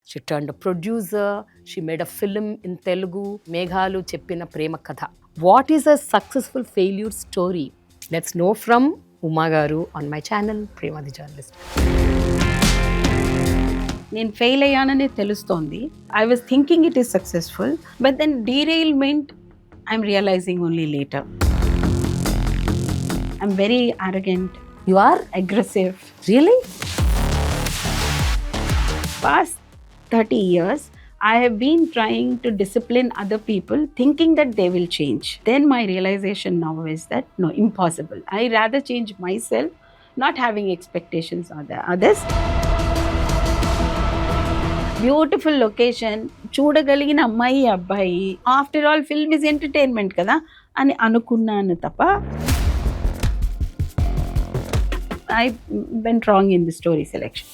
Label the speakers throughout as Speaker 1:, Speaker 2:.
Speaker 1: She turned a producer. She made a film in Telugu, Meghalu Cheppina Prema Katha. What is a successful failure story? Let's know from Uma Garu on my channel, Prema the Journalist.
Speaker 2: నేను fail అయ్యానని తెలుస్తోంది. I was thinking it is successful, but then derailment I'm realizing only later. I'm very arrogant,
Speaker 1: You are?
Speaker 2: aggressive.
Speaker 1: Really?
Speaker 2: Past 30 years, I have been trying to discipline other people, thinking that they will change. Then my realization now is that no, impossible. I rather change myself, not having expectations on the others. Beautiful location, చూడగలిగిన అమ్మాయి అబ్బాయి, after all film is entertainment కదా అని అనుకున్నాను తప్ప I went wrong in the story selection.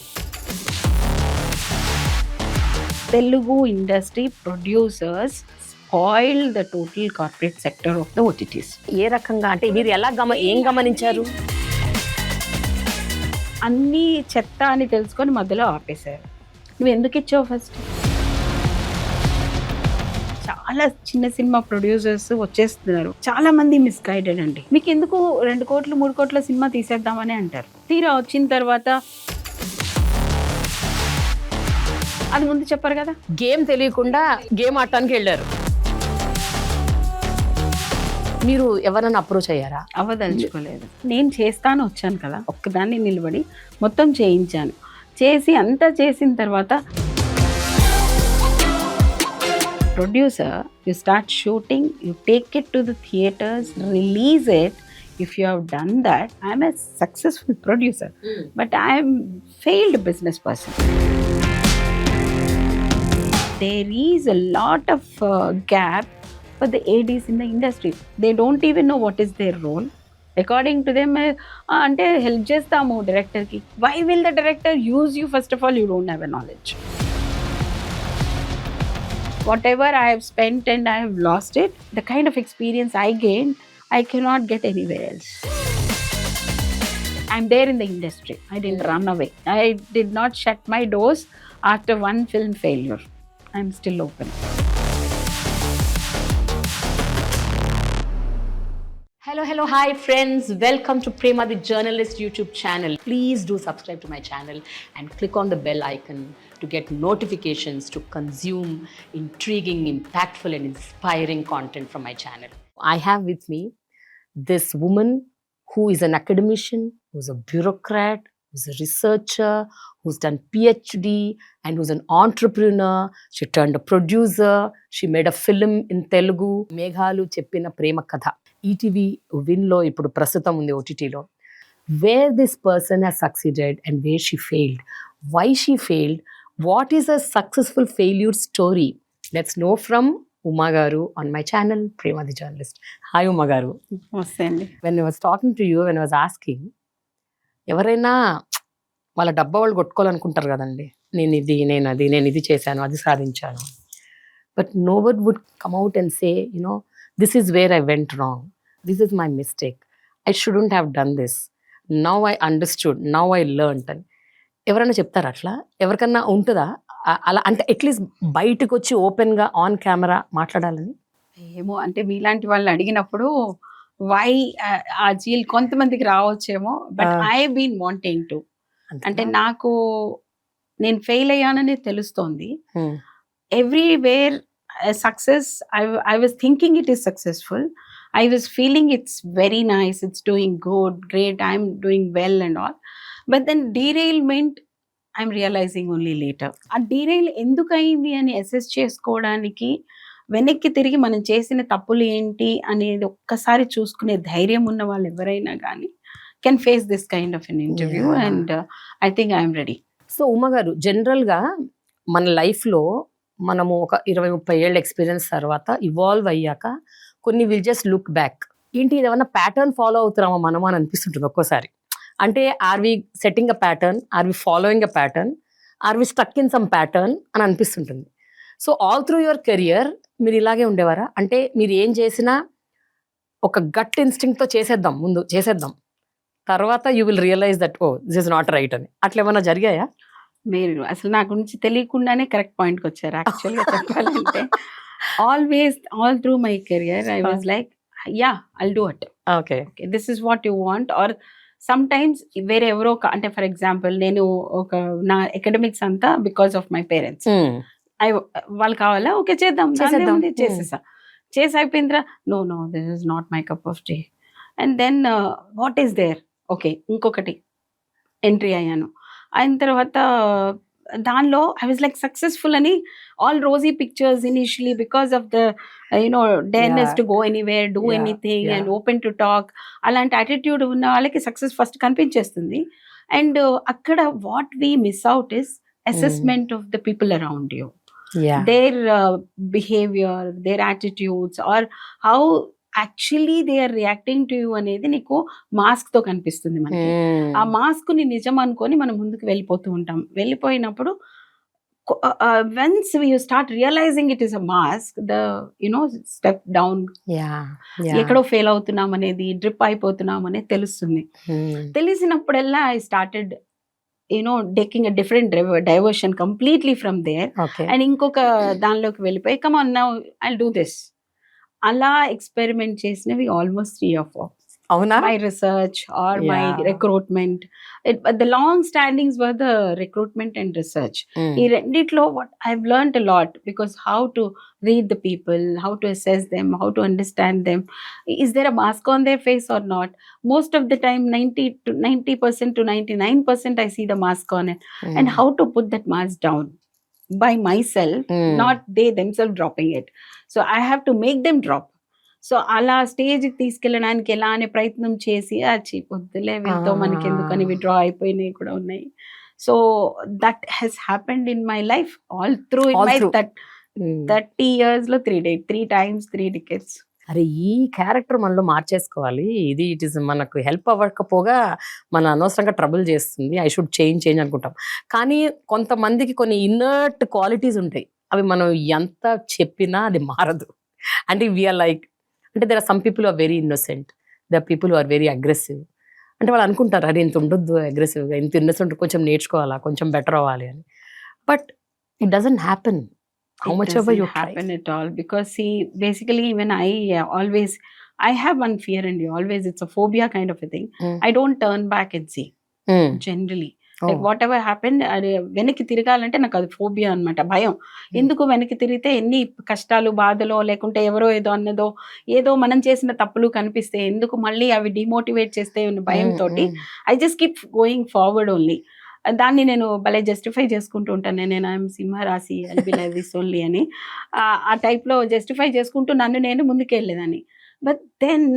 Speaker 2: Telugu industry producers spoil the total corporate sector of the OTTs.
Speaker 1: ఏ రకంగా అంటే మీరు ఎలా ఏం గమనించారు?
Speaker 2: అన్నీ చెత్త అని తెలుసుకొని మధ్యలో ఆపేశారు. నువ్వు ఎందుకు ఇచ్చావు ఫస్ట్? చాలా చిన్న సినిమా ప్రొడ్యూసర్స్ వచ్చేస్తున్నారు, చాలా మంది మిస్గైడెడ్ అండి. మీకు ఎందుకు 2 కోట్లు 3 కోట్ల సినిమా తీసేద్దామని అంటారు. తీరా వచ్చిన తర్వాత అది ముందు చెప్పారు కదా.
Speaker 1: గేమ్ తెలియకుండా గేమ్ ఆడటానికి వెళ్ళారు. మీరు ఎవరైనా అప్రోచ్ అయ్యారా?
Speaker 2: అవ్వదలుచుకోలేదు. నేను చేస్తాను వచ్చాను కదా, ఒక్కదాన్ని నిలబడి మొత్తం చేయించాను. చేసి అంతా చేసిన తర్వాత producer, you start shooting, you take it to the theatres, release it. If you have done that, I am a successful producer, but I am failed business person. There is a lot of gap for the ADs in the industry. They don't even know what is their role. According to them, అంటే help చేస్తాము డైరెక్టర్కి. Why will the director use you? First of all, you don't have a knowledge. Whatever I have spent and I have lost it, the kind of experience I gained, I cannot get anywhere else. I'm there in the industry. I didn't run away. I did not shut my doors after one film failure. I'm still open.
Speaker 1: Hello, hi friends. Welcome to Prema the Journalist YouTube channel. Please do subscribe to my channel and click on the bell icon to get notifications to consume intriguing, impactful and inspiring content from my channel. I have with me this woman who is an academician, who's a bureaucrat, who's a researcher, who's done PhD and who's an entrepreneur. She turned a producer. She made a film in Telugu, Meghalu Cheppina Prema Katha. ETV విన్లో ఇప్పుడు ప్రస్తుతం ఉంది ఓటీటీలో. Where this person has succeeded and where she failed, why she failed, what is a successful failure story. Let's know from Uma garu on my channel Prema the journalist. Hi Uma garu. When I was talking to you, when I was asking, ఎవరైనా వాళ్ళ డబ్బా వాళ్ళు కొట్టుకోవాలనుకుంటారు కదండి, నేను ఇది చేశాను, అది సాధించాను. But no one would come out and say, this is where I went wrong. This is my mistake. I shouldn't have done this. Now I understood. Now I learned. అని ఎవరైనా చెప్తారా? అట్లా ఎవరికన్నా ఉంటుందా అలా? అంటే అట్లీస్ట్ బయటకు వచ్చి ఓపెన్గా ఆన్ కెమెరా మాట్లాడాలని.
Speaker 2: ఏమో, అంటే మీలాంటి వాళ్ళు అడిగినప్పుడు వై ఆ జీల్ కొంతమందికి రావచ్చేమో, but I been wanting to. అంటే నాకు నేను ఫెయిల్ అయ్యానని తెలుస్తోంది. Everywhere success, I was thinking it is successful. I was feeling it's very nice, it's doing good, great, I'm doing well and all. But then derailment, I'm realizing only later. ఆ derail ఎందుకు అయింది అని assess చేసుకోవడానికి, వెనక్కి తిరిగి మనం చేసిన తప్పులు ఏంటి అనేది ఒక్కసారి చూసుకునే ధైర్యం ఉన్న వాళ్ళు ఎవరైనా కానీ can face this kind of N interview. And I think I'm ready.
Speaker 1: So Uma గారు, జనరల్గా మన లైఫ్లో మనము ఒక 20-30 ఏళ్ళ ఎక్స్పీరియన్స్ తర్వాత ఇవాల్వ్ అయ్యాక కొన్ని విల్ జస్ట్ లుక్ బ్యాక్, ఏంటి ఏదైనా ప్యాటర్న్ ఫాలో అవుతున్నామా మనము అని అనిపిస్తుంటుంది ఒక్కోసారి. అంటే are we setting a pattern, are we following a pattern, are we stuck in some pattern అని అనిపిస్తుంటుంది. So all through your career మీరు ఇలాగే ఉండేవారా? అంటే మీరు ఏం చేసినా ఒక గట్ ఇన్స్టింక్ట్తో చేసేద్దాం, తర్వాత you will realize that oh this is not right అని, అట్లా ఏమైనా జరిగాయా?
Speaker 2: మీరు అసలు నా గురించి తెలియకుండానే కరెక్ట్ పాయింట్కి వచ్చారు యాక్చువల్గా చెప్పాలంటే. Always all through my career I was like yeah I'll do it,
Speaker 1: okay.
Speaker 2: This is what you want. Or sometimes వేరే ఎవరో అంటే ఫర్ ఎగ్జాంపుల్ నేను ఒక నా ఎకడమిక్స్ అంతా బికాస్ ఆఫ్ మై పేరెంట్స్, వాళ్ళు కావాలా ఓకే చేద్దాం చేసేసా, చేసి అయిపోయిందిరా, no no this is not my cup of tea. And then what is there, okay ఇంకొకటి ఎంట్రీ అయ్యాను. అయిన తర్వాత దానిలో ఐ వాజ్ లైక్ సక్సెస్ఫుల్ అని all rosy pictures initially because of the dareness to go anywhere, do anything and open to talk. అలాంటి attitude ఉన్న వాళ్ళకి success first కనిపించేస్తుంది. అండ్ అక్కడ what we miss out is assessment of the people around you, their behavior, their attitudes, or how actually they are reacting to you అనేది నీకు mask తో కనిపిస్తుంది మనకి. ఆ మాస్క్ ని నిజం అనుకొని మనం ముందుకు వెళ్ళిపోతూ ఉంటాం. వెళ్ళిపోయినప్పుడు once we start realizing it is a mask, the step down, ఎక్కడో ఫెయిల్ అవుతున్నాం అనేది, డ్రిప్ అయిపోతున్నాం అనేది తెలుస్తుంది. తెలిసినప్పుడల్లా I started taking a different diversion completely from there. And ఇంకొక దానిలోకి వెళ్ళిపోయి come on now I'll do this. అలా ఎక్స్పెరిమెంట్ చేసినవి ఆల్మోస్ట్ 3 or 4.
Speaker 1: అవునా?
Speaker 2: My research or my recruitment, the long standings were the recruitment and research. ఈ రెండిట్లో what I've learned a lot, because how to read the people, how to assess them, how to understand them, is there a mask on their face or not. Most of the time 90% to 99% I see the mask on it. And how to put that mask down by myself, not they themselves dropping it. So I have to make them drop. So అలా స్టేజ్కి తీసుకెళ్ళడానికి ఎలా అనే ప్రయత్నం చేసి పొద్దులే వీళ్ళతో మనకి ఎందుకని విడ్రా అయిపోయినాయి కూడా ఉన్నాయి. So that has happened in my life all through in my 30 years లో 3 times 3 decades.
Speaker 1: అరే ఈ క్యారెక్టర్ మనలో మార్చేసుకోవాలి, ఇది ఇట్ ఈస్ మనకు హెల్ప్ అవ్వకపోగా మన అనవసరంగా ట్రబుల్ చేస్తుంది, ఐ షుడ్ చేంజ్ అనుకుంటాం. కానీ కొంతమందికి కొన్ని ఇన్నర్ట్ క్వాలిటీస్ ఉంటాయి, అవి మనం ఎంత చెప్పినా అది మారదు. అంటే వీఆర్ లైక్, అంటే there are some people are very innocent, there are people are very aggressive. అంటే వాళ్ళు అనుకుంటారు అరే ఇంత ఉండొద్దు అగ్రెసివ్గా, ఇంత ఇన్నోసెంట్, కొంచెం నేర్చుకోవాలా, కొంచెం బెటర్ అవ్వాలి అని. But it doesn't happen how much ever you
Speaker 2: happen at all, because see basically when I have one fear in you always, it's a phobia kind of a thing. I don't turn back and see generally. Like whatever happened, వెనక్కి తిరగాలంటే నాకు అది phobia అనమాట, భయం. ఎందుకు వెనక్కి తిరిగితే ఎన్ని కష్టాలు బాధలో, లేకుంటే ఎవరో ఏదో అన్నదో, ఏదో మనం చేసిన తప్పులు కనిపిస్తే ఎందుకు మళ్ళీ అవి డిమోటివేట్ చేస్తే ఉన్న భయంతో I just keep going forward only. దాన్ని నేను భలే జస్టిఫై చేసుకుంటూ ఉంటాను, నేను ఐఎమ్ సింహరాశి I'll be like this only అని. ఆ టైప్లో జస్టిఫై చేసుకుంటూ నన్ను నేను ముందుకెళ్ళేదాన్ని. But then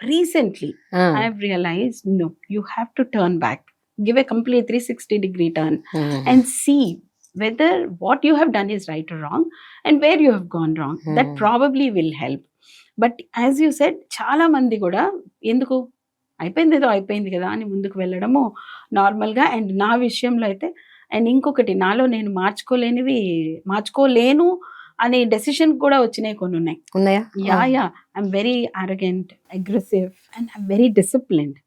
Speaker 2: recently I have realized no, you have to turn back, give a complete 360-degree turn and see whether what you have done is right or wrong and where you have gone wrong. That probably will help. But as you said, చాలా మంది కూడా ఎందుకు అయిపోయింది కదా అని ముందుకు వెళ్ళడము నార్మల్గా. అండ్ నా విషయంలో అయితే, అండ్ ఇంకొకటి నాలో నేను మార్చుకోలేను అనే డెసిషన్ కూడా వచ్చినాయి, కొన్ని ఉన్నాయా? Yeah I'm very arrogant, aggressive and I'm very disciplined.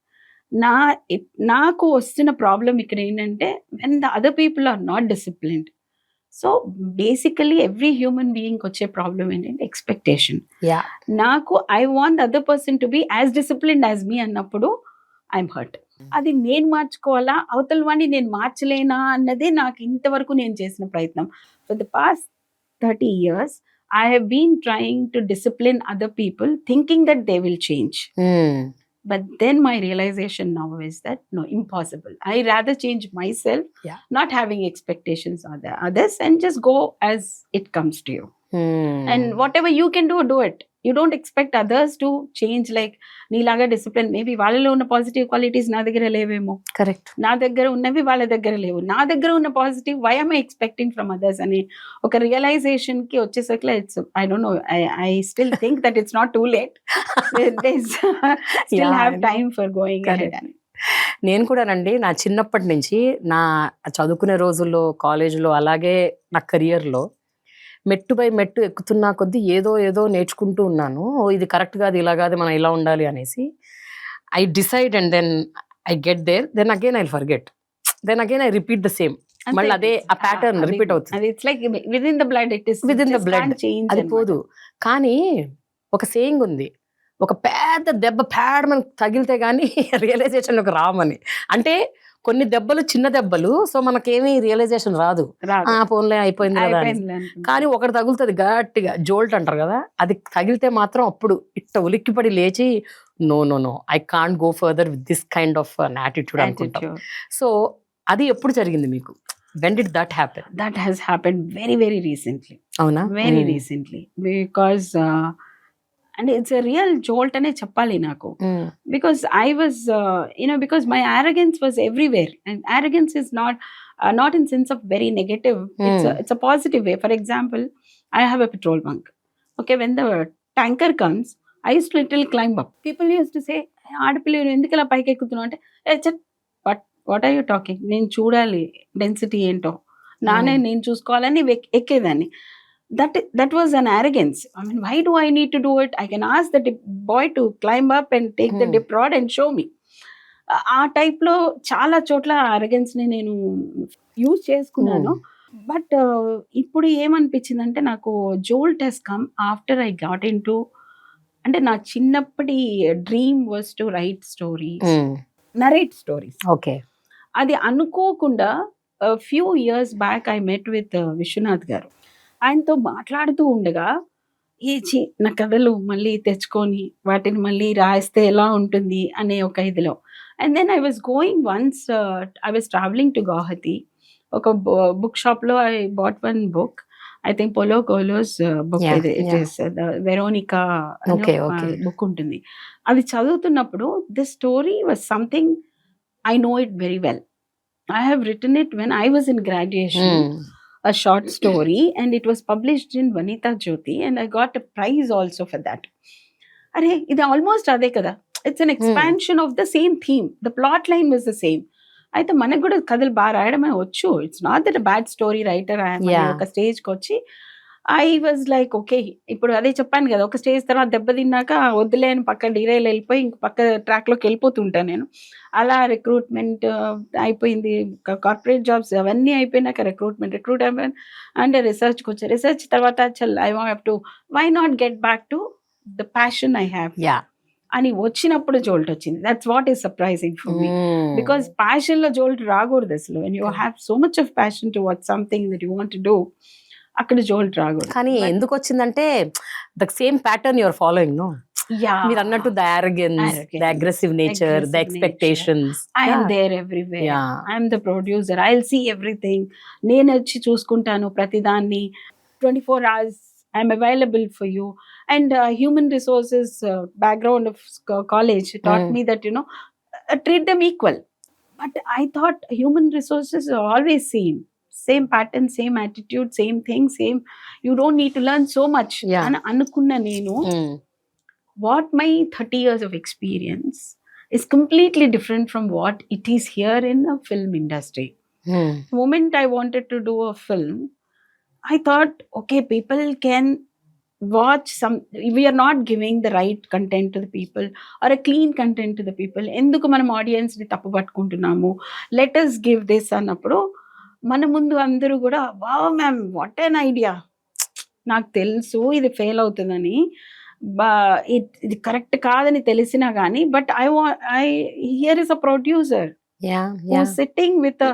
Speaker 2: నాకు వస్తున్న ప్రాబ్లం ఇక్కడ ఏంటంటే, when the other people are not disciplined. So basically every human being వచ్చే ప్రాబ్లం ఏంటంటే ఎక్స్పెక్టేషన్. నాకు I want other person to be as disciplined as me అన్నప్పుడు I'm hurt. అది నేను మార్చుకోవాలా, అవతల వాడిని నేను మార్చలేనా అన్నదే నాకు ఇంతవరకు నేను చేసిన ప్రయత్నం. For the past 30 years I have been trying to discipline other people thinking that they will change. But then my realization now is that no, impossible. I rather change myself, not having expectations on the others, and just go as it comes to you. And whatever you can do it. You don't expect others to change like నీలాగా discipline. Maybe వాళ్ళలో ఉన్న positive qualities నా దగ్గర లేవేమో, correct, నా దగ్గర ఉన్నవి వాళ్ళ దగ్గర లేవు, నా దగ్గర ఉన్న positive why am I expecting from others అని ఒక రియలైజేషన్ కి వచ్చేసరికి it's I don't know, I still think that it's not too late, still have time for going ahead అని.
Speaker 1: నేను కూడానండి, నా చిన్నప్పటి నుంచి నా చదువుకునే రోజుల్లో, కాలేజీలో, అలాగే నా కెరియర్లో మెట్టు బై మెట్టు ఎక్కుతున్నా కొద్దీ ఏదో నేర్చుకుంటూ ఉన్నాను. ఇది కరెక్ట్ కాదు, ఇలా కాదు, మనం ఇలా ఉండాలి అనేసి I decide and then I get there, then again I forget, then again I repeat the same. మళ్ళీ అదే ఆ ప్యాటర్న్ రిపీట్ అవుతుంది.
Speaker 2: అది it's like within the blood, it is
Speaker 1: within the blood అది పోదు. కానీ ఒక సేయింగ్ ఉంది, ఒక పెద్ద దెబ్బ మనకు తగిలితే గానీ రియలైజేషన్ ఒక రామని. అంటే కొన్ని దెబ్బలు చిన్న దెబ్బలు, సో మనకేమీ రియలైజేషన్ రాదు, ఫోన్లే అయిపోయింది కదా అని. కానీ ఒకటి తగులుతుంది గట్టిగా, జోల్ట్ అంటారు కదా, అది తగిలితే మాత్రం అప్పుడు ఇట్ట ఉలిక్కిపడి లేచి no no no I can't go further with this kind of attitude అనుకుంటాం. సో అది ఎప్పుడు జరిగింది మీకు? When did that happen?
Speaker 2: That has happened very, very recently.
Speaker 1: అవునా?
Speaker 2: Very recently. Because and it's a real jolt ane cheppali naku. Because I was because my arrogance was everywhere, and arrogance is not in sense of very negative. It's a positive way. For example, I have a petrol bunk. Okay, when the tanker comes, I used to little climb up. People used to say, "Aadapillu endukala paiki ekkutunnavu?" Ante but what are you talking? నేను చూడాలి density ఏంటో, నేను చూసుకోవాలని ఎక్కేదాన్ని. That was an arrogance. I mean, why do I need to do it? I can ask the boy to climb up and take the dip rod and show me. ఆ టైప్లో చాలా చోట్ల arrogance ని నేను use చేసుకున్నాను. But ఇప్పుడు ఏమనిపించిందంటే, నాకు jolt has come after I got into, అంటే నా చిన్నప్పటి dream was to write stories, narrate stories.
Speaker 1: Okay.
Speaker 2: అది అనుకోకుండా few years back I met with Vishwanath garu. ఆయనతో మాట్లాడుతూ ఉండగా నా కథలు మళ్ళీ తెచ్చుకొని వాటిని మళ్ళీ రాయిస్తే ఎలా ఉంటుంది అనే ఒక ఇదిలో. And then I was going once, I was travelling to Guwahati. ఒక బుక్ షాప్లో I bought one book, I think Paulo Coelho book, it is Veronika book ఉంటుంది. అది చదువుతున్నప్పుడు this story was something I know it very well. I have written it when I was in graduation, a short story, and it was published in Vanita Jyoti, and I got a prize also for that. Are it almost ade kada. It's an expansion of the same theme. The plot line was the same. అయితే మనకు కూడా కథలు బాగా రాయడమే వచ్చు. It's not that a bad story writer. ఒక స్టేజ్కి వచ్చి ఐ వాజ్ లైక్ ఓకే, ఇప్పుడు అదే చెప్పాను కదా, ఒక స్టేజ్ తర్వాత దెబ్బతిన్నాక వద్దులే అని పక్క డీరైల్ వెళ్ళిపోయి ఇంక పక్క ట్రాక్లోకి వెళ్ళిపోతుంటాను నేను. అలా రిక్రూట్మెంట్ అయిపోయింది, కార్పొరేట్ జాబ్స్ అవన్నీ అయిపోయినాక రిక్రూట్ అయిపోయాను. అంటే రిసెర్చ్కి వచ్చా. రిసెర్చ్ తర్వాత I want to why not get back to the passion I have అని వచ్చినప్పుడు జోల్ట్ వచ్చింది. That's what is surprising for me, because ప్యాషన్లో జోల్ట్ రాకూడదు అసలు. When you have so much of passion to what something that you want to do, అక్కడ jolt రాకూడదు.
Speaker 1: కానీ ఎందుకు వచ్చిందంటే the same pattern your following, no? మీరు అన్నట్టు the arrogance, the aggressive nature, the expectations.
Speaker 2: I am there everywhere. I am the producer. I'll see everything. నేను వచ్చి చూసుకుంటాను ప్రతిదాన్ని. 24 hours I am available for you. And human resources background of college taught me that, treat them equal. But I thought human resources are always same pattern, same attitude, same thing, same. You don't need to learn so much. అని అనుకున్న నేను, what my 30 years of experience is completely different from what it is here in the film industry. The moment I wanted to do a film, I thought, okay, people can watch some, we are not giving the right content to the people or a clean content to the people. ఎందుకు మనం audience ని తప్పు పట్టుకుంటున్నాము, let us give this అన్నప్పుడు మన ముందు అందరూ కూడా wow ma'am what an idea, నాకు తెలుసు ఇది ఫెయిల్ అవుతుందని, ఇది కరెక్ట్ కాదని తెలిసినా కానీ, but I here is a producer who's sitting with a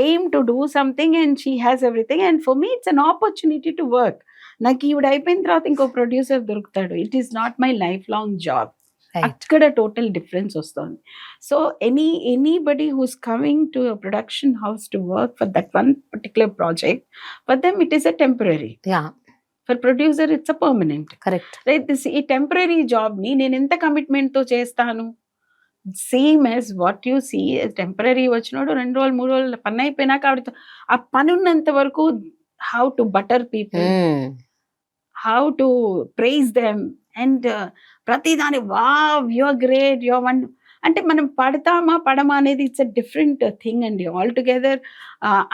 Speaker 2: aim to do something, and she has everything, and for me it's an opportunity to work. నాకు ఈవిడ అయిపోయిన తర్వాత ఇంకో ప్రొడ్యూసర్ దొరుకుతాడు. It is not my lifelong job. అక్కడ total difference వస్తుంది. So anybody who's coming to production house to work for that one particular project, for them it is a temporary. For producer it's a permanent.
Speaker 1: Correct.
Speaker 2: ఈ temporary job ని నేను ఎంత commitment తో చేస్తాను, same as what you see. Temporary వచ్చినాడు 2 రోజులు 3 రోజులు పని అయిపోయినాక ఆవిడతో ఆ పని ఉన్నంత వరకు how to butter people, how to praise them, and ప్రతిదాని wow your great your one అంటే మనం పడతామా పడమా అనేది ఇట్స్ అ డిఫరెంట్ థింగ్ అండి ఆల్ టుగెదర్.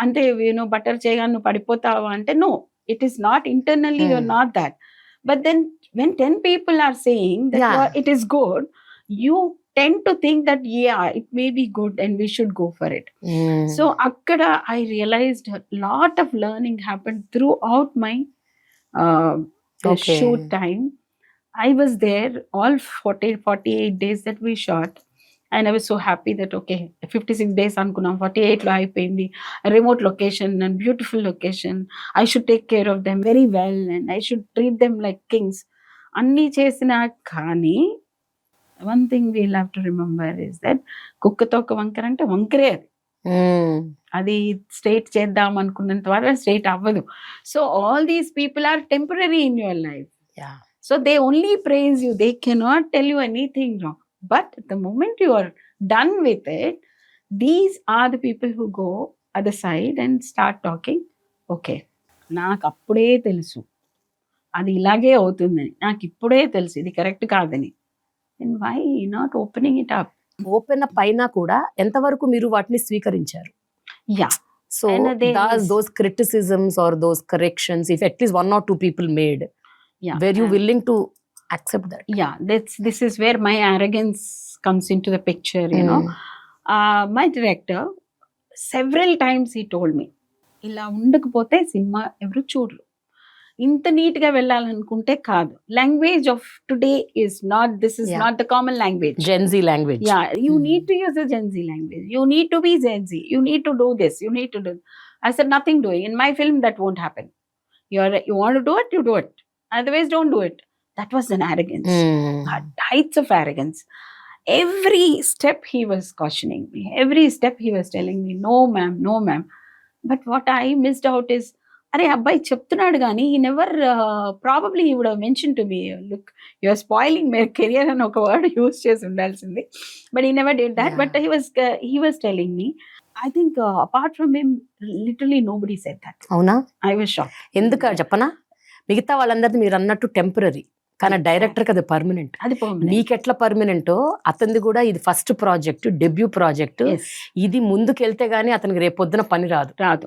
Speaker 2: అంటే బటర్ చేయగా నువ్వు పడిపోతావా అంటే no, it is not internally, you're not that. But then when 10 people are saying that it is good, you tend to think that yeah, it may be good and we should go for it. So akkada I realized a lot of learning happened throughout my
Speaker 1: Okay.
Speaker 2: shoot time. I was there all 48 days that we shot, and I was so happy that okay, 56 days అనుకున్నాం, 48 లో అయిపోయింది. Remote location and beautiful location, I should take care of them very well and I should treat them like kings అన్నీ చేసినా కానీ one thing we'll have to remember is that కుక్కతో ఒక వంకర అంటే వంకరే అది. అది స్ట్రైట్ చేద్దాం అనుకున్నంత వరకు స్ట్రైట్ అవ్వదు. So all these people are temporary in your life. So they only praise you. They cannot tell you anything wrong. But the moment you are done with it, these are the people who go other side and start talking. Okay, నాకు అప్పుడే తెలుసు అది ఇలాగే అవుతుందని, నాకు ఇప్పుడే తెలుసు ఇది కరెక్ట్ కాదని. And why not opening it up?
Speaker 1: Open up అయినా కూడా ఎంతవరకు మీరు వాటిని స్వీకరించారు?
Speaker 2: Yeah.
Speaker 1: So
Speaker 2: And
Speaker 1: those criticisms or those corrections, if at least 1 or 2 people made,
Speaker 2: Yeah.
Speaker 1: were you willing to accept that?
Speaker 2: Yeah, this is where my arrogance comes into the picture, you know. My director several times he told me, ఇలా ఉండకపోతే cinema ఎవరు చూడరు, ఇంత neat గా వెళ్ళాలనుకుంటే కాదు. Language of today is not, this is not the common language.
Speaker 1: Gen Z language.
Speaker 2: Yeah, you need to use the Gen Z language. You need to be Gen Z. You need to do this. You need to do. I said nothing doing. In my film that won't happen. You want to do it, you do it. Otherwise, don't do it. That was an arrogance. Heights of arrogance. Every step he was cautioning me. Every step he was telling me, no ma'am, no ma'am. But what I missed out is, అరే అబ్బాయి చెప్తున్నాడు కానీ he never probably he would have mentioned to me, look, you are spoiling my career అని ఒక word use చేసి ఉండాల్సింది. But he never did that. But he was telling me. I think apart from him, literally nobody said that.
Speaker 1: అవునా?
Speaker 2: I was shocked.
Speaker 1: ఎందుకు చెప్పనా, మిగతా వాళ్ళందరిది మీరు అన్నట్టు టెంపరరీ, కానీ డైరెక్టర్కి అది పర్మనెంట్.
Speaker 2: అది
Speaker 1: మీకెట్లా పర్మనెంటో అతనిది కూడా ఇది ఫస్ట్ ప్రాజెక్ట్, డెబ్యూ ప్రాజెక్ట్. ఇది ముందుకెళ్తే గానీ అతనికి రేపొద్దున పని రాదు.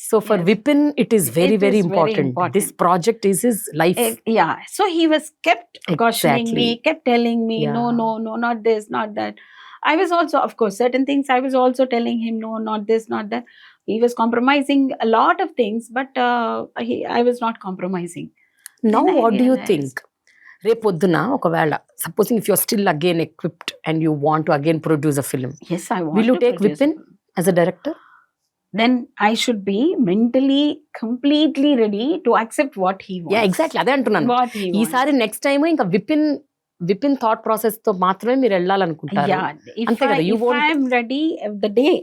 Speaker 1: So for Vipin it is very very important. This project is his life.
Speaker 2: Yeah, so he was kept cautioning me, kept telling me, no, not this, not that. I was also, of course, certain things I was also telling him, no, not this, not that. He was compromising a lot of things, but I was not compromising.
Speaker 1: Now what do you think? రేపొద్దున ఒకవేళ supposing if you are still again equipped and you want to again produce a film,
Speaker 2: yes, I want.
Speaker 1: will you take Vipin as a director?
Speaker 2: Then I should be mentally completely ready to accept what he wants.
Speaker 1: Yeah, exactly. అదే అంటున్నాను. ఈసారి next time ఇంకా Vipin thought process తో మాత్రమే మీరు వెళ్ళాలనుకుంటారు.
Speaker 2: If I am ready, the day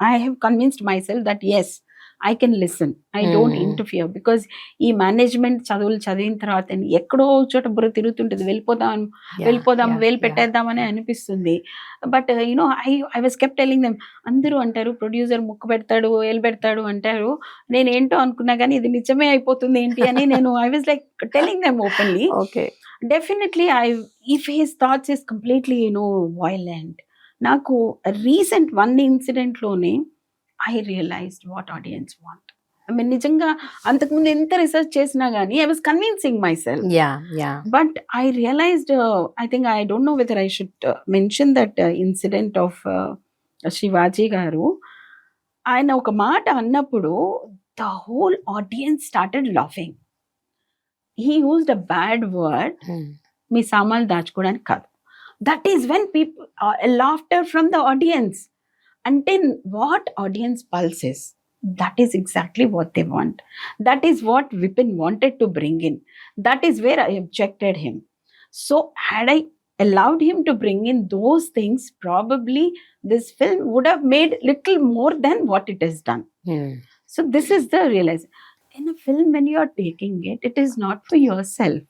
Speaker 2: I have convinced myself that yes, I can listen. I don't interfere, because ఈ management చదువులు చదివిన తర్వాత ఎక్కడో చోట బుర్ర తిరుగుతుంటుంది, వెళ్ళిపోదాం వేలు పెట్టేద్దామని అనిపిస్తుంది. But you know I was kept telling them. అందరూ అంటారు ప్రొడ్యూసర్ ముక్కు పెడతాడు, వేలు పెడతాడు అంటారు. నేను ఏంటో అనుకున్నా కానీ ఇది నిజమే అయిపోతుంది ఏంటి అని నేను I was like telling them openly.
Speaker 1: Okay,
Speaker 2: definitely if his thoughts is completely violent. నాకు రీసెంట్ వన్ ఇన్సిడెంట్ లోనే I realized what audience want. I mean, నిజంగా అంతకుముందు ఎంత రీసెర్చ్ చేసినా కానీ I was convincing myself.
Speaker 1: Yeah.
Speaker 2: But I realized, I think, I don't know whether I should mention that incident of Shivaji garu. ఆయన ఒక మాట అన్నప్పుడు the whole audience started laughing. He used a bad word. మీ సామాన్లు దాచుకోవడానికి కాదు. That is when people laughter from the audience. అంటే what audience pulse is, that is exactly what they want. That is what Vipin wanted to bring in. That is where I objected him. So had I allowed him to bring in those things, probably this film would have made little more than what it has done. So this is the realization. In a film, when you are taking it, it is not for yourself.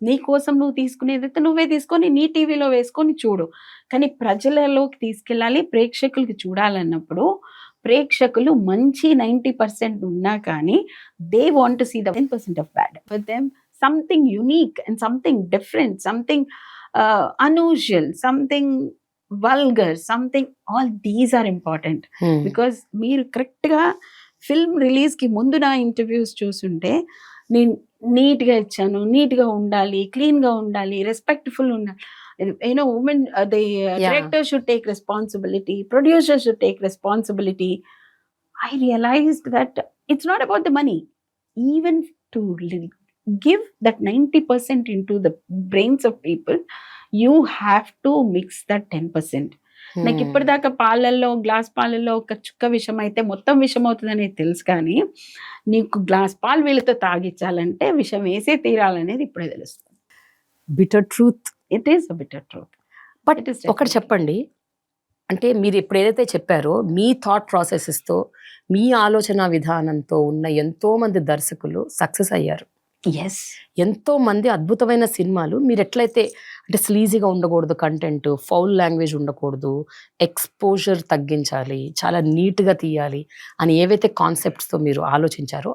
Speaker 2: నీ కోసం నువ్వు తీసుకునేదైతే నువ్వే తీసుకొని నీ టీవీలో వేసుకొని చూడు. కానీ ప్రజలలోకి తీసుకెళ్ళాలి, ప్రేక్షకులకి చూడాలన్నప్పుడు ప్రేక్షకులు మంచి 90% ఉన్నా కానీ they want to see the 10% of bad. For them something unique and something different, something unusual, something vulgar, something, all these are important. Because మీరు కరెక్ట్గా ఫిల్మ్ రిలీజ్కి ముందు నా ఇంటర్వ్యూస్ చూస్తుంటే నేను నీట్గా ఇచ్చాను, నీట్గా ఉండాలి, క్లీన్గా ఉండాలి, రెస్పెక్ట్ఫుల్ ఉండాలి. women, the director should take responsibility, producer should take responsibility. I realized that it's not about the money. Even to give that 90% into the brains of people, you have to mix that 10%. నాకు ఇప్పటిదాకా glass పాలల్లో ఒక చుక్క విషం అయితే మొత్తం విషం అవుతుందని తెలుసు, కానీ నీకు గ్లాస్ పాలు వీళ్ళతో తాగించాలంటే విషం వేసే తీరాలనేది ఇప్పుడే తెలుస్తుంది.
Speaker 1: Bitter truth.
Speaker 2: It is a bitter truth.
Speaker 1: But ఒకటి చెప్పండి, అంటే మీరు ఇప్పుడు ఏదైతే చెప్పారో మీ థాట్ ప్రాసెసెస్తో మీ ఆలోచన విధానంతో ఉన్న ఎంతో మంది దర్శకులు సక్సెస్ అయ్యారు.
Speaker 2: ఎస్,
Speaker 1: ఎంతో మంది అద్భుతమైన సినిమాలు మీరు ఎట్లయితే అంటే స్లీజీగా ఉండకూడదు, కంటెంట్ ఫౌల్ లాంగ్వేజ్ ఉండకూడదు, ఎక్స్పోజర్ తగ్గించాలి, చాలా నీట్గా తీయాలి అని ఏవైతే కాన్సెప్ట్స్తో మీరు ఆలోచించారో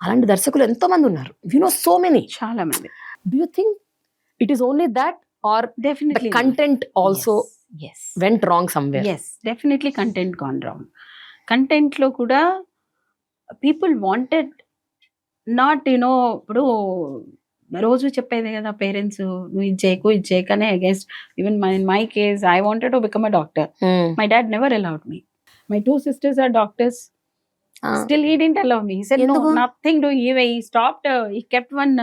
Speaker 1: అలాంటి దర్శకులు ఎంతో మంది ఉన్నారు. యు నో సో మెనీ,
Speaker 2: చాలా మంది.
Speaker 1: Do you think it is only that or
Speaker 2: definitely
Speaker 1: content also went wrong somewhere?
Speaker 2: Yes, definitely content gone wrong. కంటెంట్లో కూడా పీపుల్ వాంటెడ్ నాట్ ఇప్పుడు రోజు చెప్పేది కదా పేరెంట్స్, నువ్వు ఇది చేయకనే against. Even my case, I wanted to become a doctor. My dad never allowed me. My 2 sisters are doctors. Still he didn't allow me. He said no, nothing to he stopped. He kept one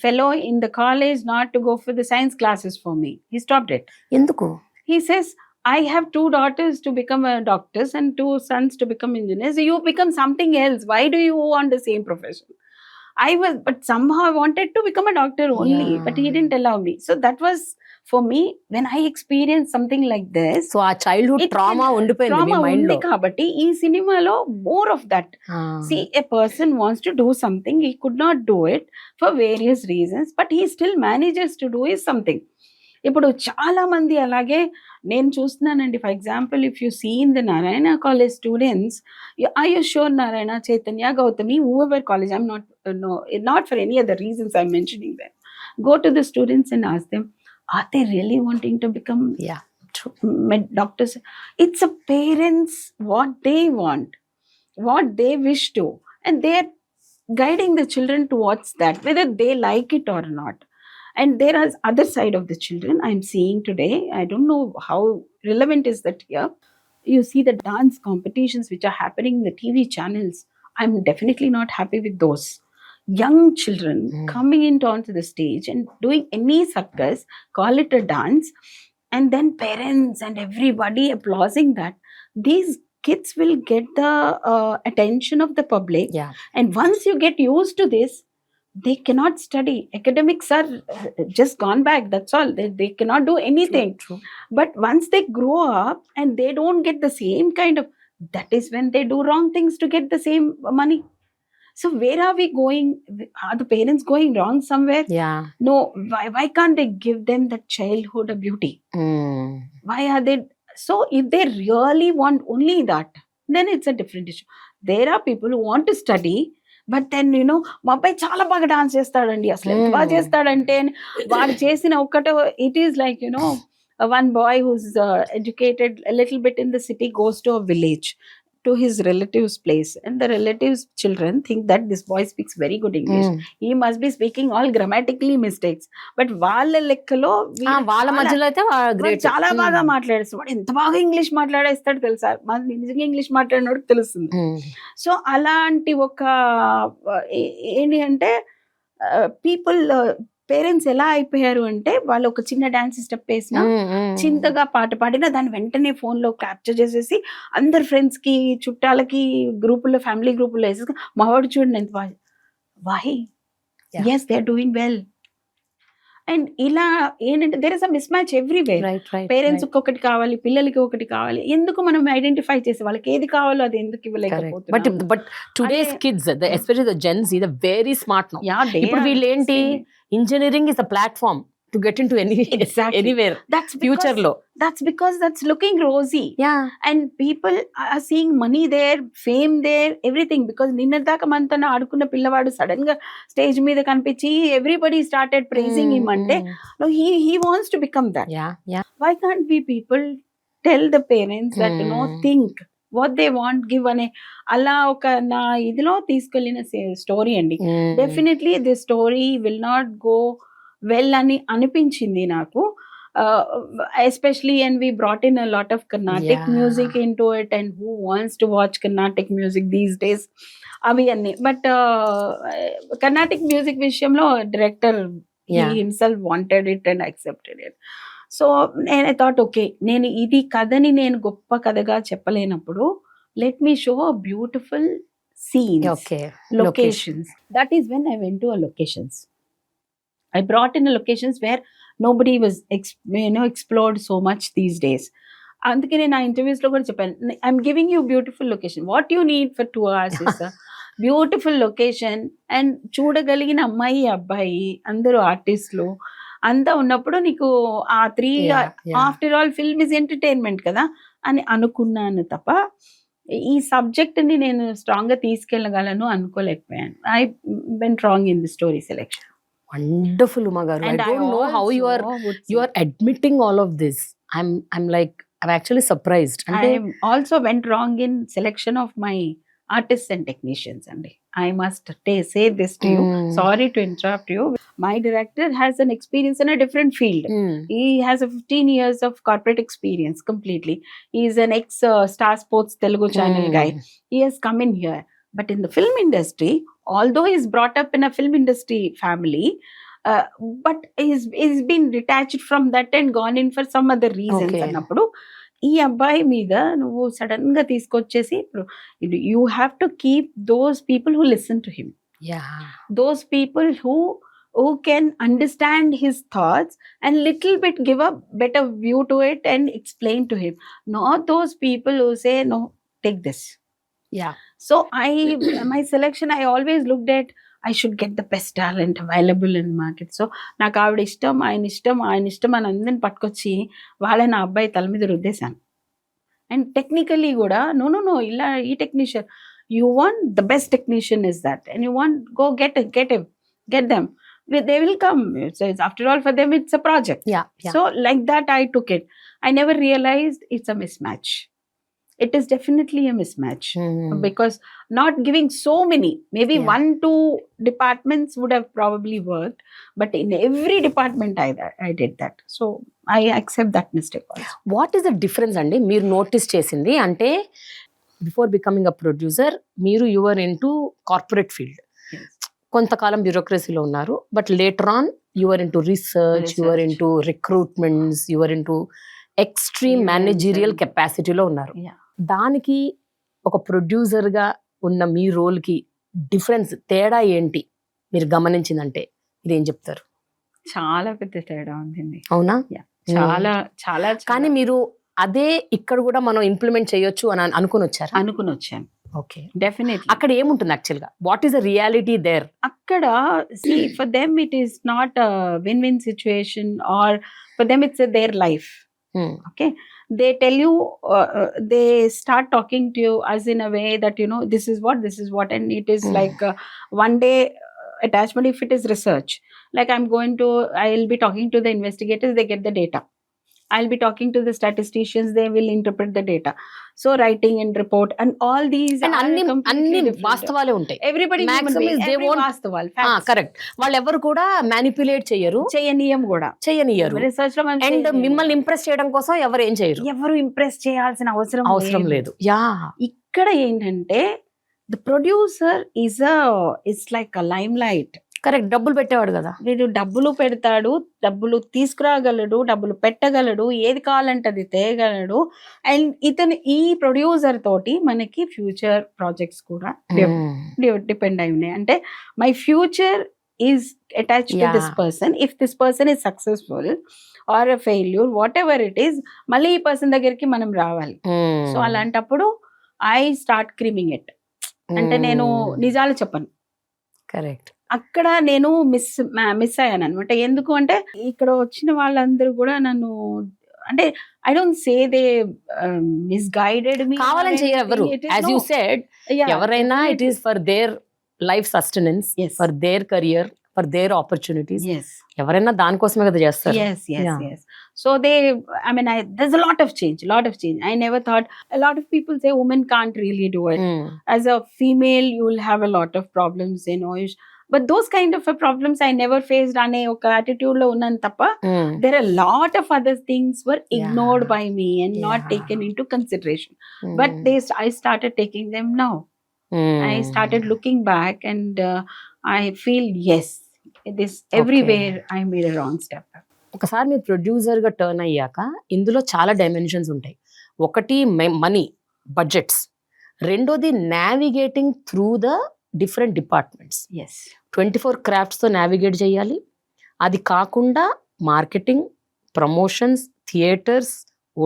Speaker 2: fellow in the college not to go for the science classes for me. He stopped it.
Speaker 1: Enduku?
Speaker 2: He says, I have 2 daughters to become doctors and 2 sons to become engineers. You become something else. Why do you want the same profession? But somehow I wanted to become a doctor only, but he didn't allow me. So that was for me when I experienced something like this.
Speaker 1: So our childhood trauma undipoyindi mi mind lo.
Speaker 2: Kabatti ee cinema lo more of that. See, a person wants to do something, he could not do it for various reasons, but he still manages to do is something. ఇప్పుడు చాలా మంది అలాగే నేను చూస్తున్నానండి. For example, if you see in the Narayana college students, I you sure Narayana, Chaitanya, Gautami, whoever college, I'm not for any other reasons I'm mentioning them. Go to the students and ask them, are they really wanting to become doctors? It's a parents what they want, what they wish to, and they're guiding the children towards that, whether they like it or not. And there is other side of the children I'm seeing today. I don't know how relevant is that here. You see the dance competitions which are happening in the TV channels. I'm definitely not happy with those. Young children coming onto the stage and doing any circus, call it a dance, and then parents and everybody applauding that. These kids will get the attention of the public.
Speaker 1: Yeah.
Speaker 2: And once you get used to this, they cannot study. Academics are just gone back. That's all. They cannot do anything.
Speaker 1: True.
Speaker 2: But once they grow up and they don't get the same kind of, that is when they do wrong things to get the same money. So where are we going? Are the parents going wrong somewhere?
Speaker 1: Yeah.
Speaker 2: No. Why can't they give them that childhood of beauty? Why are they? So if they really want only that, then it's a different issue. There are people who want to study, but then మా అబ్బాయి చాలా బాగా dance చేస్తాడండి, అసలు ఎంత బాగా చేస్తాడంటే వాడు చేసిన ఒక్కటే, it is like one boy who's educated a little bit in the city goes to a village to his relatives place, and the relatives children think that this boy speaks very good English. He must be speaking all grammatically mistakes, but వాళ్ళ లెక్కలో
Speaker 1: వాళ్ళ మధ్యలో అయితే
Speaker 2: చాలా బాగా మాట్లాడేస్తాడు. వాడు ఎంత బాగా ఇంగ్లీష్ మాట్లాడేస్తాడు తెలుసా, నిజంగా ఇంగ్లీష్ మాట్లాడినోడు తెలుస్తుంది. సో అలాంటి ఒక ఏంటి అంటే పీపుల్ పేరెంట్స్ ఎలా అయిపోయారు అంటే, వాళ్ళు ఒక చిన్న డాన్స్ స్టెప్ వేసినా, చింతగా పాట పాడినా దాన్ని వెంటనే ఫోన్ లో క్యాప్చర్ చేసేసి అందరు ఫ్రెండ్స్ కి, చుట్టాలకి, గ్రూపుల్లో, ఫ్యామిలీ గ్రూపుల్లో వేసేసి, మావాడు చూడండి ఎంత బాగా, yes they are doing well. And ఇలా ఏంటంటే there is a mismatch everywhere. Parents ఒకటి కావాలి, పిల్లలకి ఒకటి కావాలి. ఎందుకు మనం ఐడెంటిఫై చేసి వాళ్ళకి ఏది కావాలో అది ఎందుకు ఇవ్వలేకపోతున్నాం?
Speaker 1: But today's kids, especially the Gen Z, they are very smart now. ఇప్పుడు వీళ్ళు ఏంటి, engineering is the platform to get into anywhere.
Speaker 2: That's
Speaker 1: future lo.
Speaker 2: That's because that's looking rosy.
Speaker 1: Yeah.
Speaker 2: And people are seeing money there, fame there, everything. Because ninnadaka mantana adukunna pillavadu sudden ga stage meeda kanipichi everybody started praising him ante, no, he wants to become that.
Speaker 1: Yeah.
Speaker 2: Why can't we people tell the parents that think what they want, give ane ala oka na idilo తీసుకెళ్ళిన story అండి. Definitely this story will not go well అని అనిపించింది నాకు. Especially, and we brought in a lot of Carnatic
Speaker 1: Yeah.
Speaker 2: music into it, and who wants to watch Carnatic music these days? అవి అన్ని బట్ Carnatic music విషయంలో director he
Speaker 1: Yeah.
Speaker 2: himself wanted it and accepted it. So నేను thought okay, నేను ఇది కథని నేను గొప్ప కథగా చెప్పలేనప్పుడు let me show beautiful scenes,
Speaker 1: Okay.
Speaker 2: locations. That is when I went to a locations. I brought in a locations where nobody was explored so much these days. అందుకే నేను ఆ ఇంటర్వ్యూస్ లో కూడా చెప్పాను, I'm giving you beautiful location, what you need for 2 hours is beautiful location. And చూడగలిగిన అమ్మాయి అబ్బాయి అందరూ ఆర్టిస్టులు అంతా ఉన్నప్పుడు నీకు ఆ 3
Speaker 1: Yeah, yeah.
Speaker 2: After all film is entertainment కదా అని అనుకున్నాను తప్ప ఈ సబ్జెక్ట్ ని నేను స్ట్రాంగ్ గా తీసుకెళ్ళగలను అనుకోలేకపోయాను. I went wrong in the story selection.
Speaker 1: Wonderful, Uma garu. I don't know how you are admitting all of this. I'm actually surprised.
Speaker 2: I also went wrong in selection of my artists and technicians. And I must say this to you. Sorry to interrupt you. My director has an experience in a different field. He has a 15 years of corporate experience completely. He is an ex-Star Sports Telugu channel guy. He has come in here. But in the film industry, although he's brought up in a film industry family, but he's been detached from that and gone in for some other reasons.
Speaker 1: Okay.
Speaker 2: అన్నప్పుడు ఈ అబ్బాయి మీద నువ్వు sudden గా తీసుకొచ్చేసి ఇప్పుడు you have to keep those people who listen to him,
Speaker 1: Yeah.
Speaker 2: those people who can understand his thoughts and little bit give a better view to it and explain to him, not those people who say no, take this.
Speaker 1: Yeah.
Speaker 2: So my selection, I always looked at I should get the best talent available in the market. So నాకు ఆవిడ ఇష్టం, ఆయన ఇష్టం అని అందరిని పట్టుకొచ్చి వాళ్ళని ఆ అబ్బాయి తల మీద రుద్దేశాను. అండ్ టెక్నికలీ కూడా నో ఇలా ఈ technician, you want the best technician is that and you want go get them. They will come. So it's, after all, for them it's a project.
Speaker 1: Yeah. Yeah.
Speaker 2: So like that I took it. I never realized it's a mismatch. It is definitely a mismatch. Because not giving so many, maybe
Speaker 1: Yeah.
Speaker 2: 1-2 departments would have probably worked, but in every department I did that. So I accept that mistake also.
Speaker 1: What is the difference అండి మీరు notice చేసింది? అంటే before becoming a producer మీరు your in to corporate field,
Speaker 2: Yes.
Speaker 1: కొంతకాలం బ్యూరోక్రసీలో ఉన్నారు, but later on your in to research, your in to recruitments, your in to extreme
Speaker 2: Events
Speaker 1: managerial
Speaker 2: and-
Speaker 1: కెపాసిటీలో ఉన్నారు.
Speaker 2: Yeah.
Speaker 1: దానికి ఒక ప్రొడ్యూసర్గా ఉన్న మీ రోల్కి డిఫరెన్స్, తేడా ఏంటి మీరు గమనించిందంటే మీరేం చెప్తారు?
Speaker 2: చాలా పెద్ద తేడా ఉందండి.
Speaker 1: అవునా?
Speaker 2: చాలా చాలా
Speaker 1: కానీ మీరు అదే ఇక్కడ కూడా మనం ఇంప్లిమెంట్ చేయొచ్చు అని అనుకుని వచ్చారు.
Speaker 2: అనుకుని వచ్చాను.
Speaker 1: ఓకే.
Speaker 2: డెఫినెట్లీ
Speaker 1: అక్కడ ఏముంటుంది యాక్చువల్గా? What is the reality there?
Speaker 2: అక్కడ see for them it is not a win-win situation, or for them it's their life. Okay, they tell you they start talking to you as in a way that this is what and it is like one day attachment. If it is research, like I'll be talking to the investigators, they get the data. I'll be talking to the statisticians, they will interpret the data. So writing and report and all these
Speaker 1: And
Speaker 2: are
Speaker 1: అన్ని
Speaker 2: completely different.
Speaker 1: వాస్తవాలే ఉంటాయి.
Speaker 2: Everybody human
Speaker 1: Maximum
Speaker 2: being,
Speaker 1: is they
Speaker 2: every
Speaker 1: won't-
Speaker 2: వాస్తవాలు, facts.
Speaker 1: Correct. వాళ్ళు ఎవరు కూడా manipulate చేయరు,
Speaker 2: చేయనీయం కూడా.
Speaker 1: చేయనియరు.
Speaker 2: Research లో మనం
Speaker 1: అండ్
Speaker 2: చేయనీయం.
Speaker 1: మిమ్మల్ని ఇంప్రెస్ చేయడం కోసం ఎవరు ఏం చేయరు,
Speaker 2: ఎవరు ఇంప్రెస్ చేయాల్సిన
Speaker 1: అవసరం లేదు. యా.
Speaker 2: ఇక్కడ ఏంటంటే the producer it's like a lime light.
Speaker 1: Correct. డబ్బులు పెట్టేవాడు కదా,
Speaker 2: వీడు డబ్బులు పెడతాడు, డబ్బులు తీసుకురాగలడు, డబ్బులు పెట్టగలడు, ఏది కావాలంటే అది తేయగలడు. అండ్ ఈ ప్రొడ్యూసర్ తోటి మనకి ఫ్యూచర్ ప్రాజెక్ట్స్ కూడా డిపెండ్ అయి ఉన్నాయి. అంటే my future is attached to this person. If this person is successful or a failure, what ever it is, మళ్ళీ ఈ పర్సన్ దగ్గరికి మనం రావాలి. సో అలాంటప్పుడు ఐ స్టార్ట్ క్రీమింగ్ ఇట్. అంటే నేను నిజాలు చెప్పను.
Speaker 1: కరెక్ట్.
Speaker 2: అక్కడ నేను మిస్ అయ్యాను అనమాట. ఎందుకు అంటే ఇక్కడ వచ్చిన వాళ్ళందరూ కూడా నన్ను, అంటే I don't say they misguided me,
Speaker 1: కావాలని చేయరు ఎవరు. యాజ్ యూ సెడ్, ఎవరైనా it is for their life sustenance, for their career, for their opportunities. ఎవరైనా దానికోసమే కదా చేస్తారు.
Speaker 2: Yes. So there's a lot of change. I never thought, a lot of people say women can't really do it. As a female, you will have a lot of problems, but those kind of problems I never faced అనే ఒక attitude లో ఉన్నాను తప్ప there are a lot of other things were ignored
Speaker 1: Yeah.
Speaker 2: by me and not
Speaker 1: Yeah.
Speaker 2: taken into consideration, but I started taking them now. I started looking back and I feel yes, this everywhere I made a wrong step.
Speaker 1: ఒకసారి మీరు ప్రొడ్యూసర్గా turn అయ్యాక ఇందులో చాలా dimensions ఉంటాయి. ఒకటి money, budgets. రెండోది navigating through the different departments.
Speaker 2: Yes.
Speaker 1: 24 క్రాఫ్ట్స్తో నావిగేట్ చేయాలి. అది కాకుండా marketing, promotions, theatres,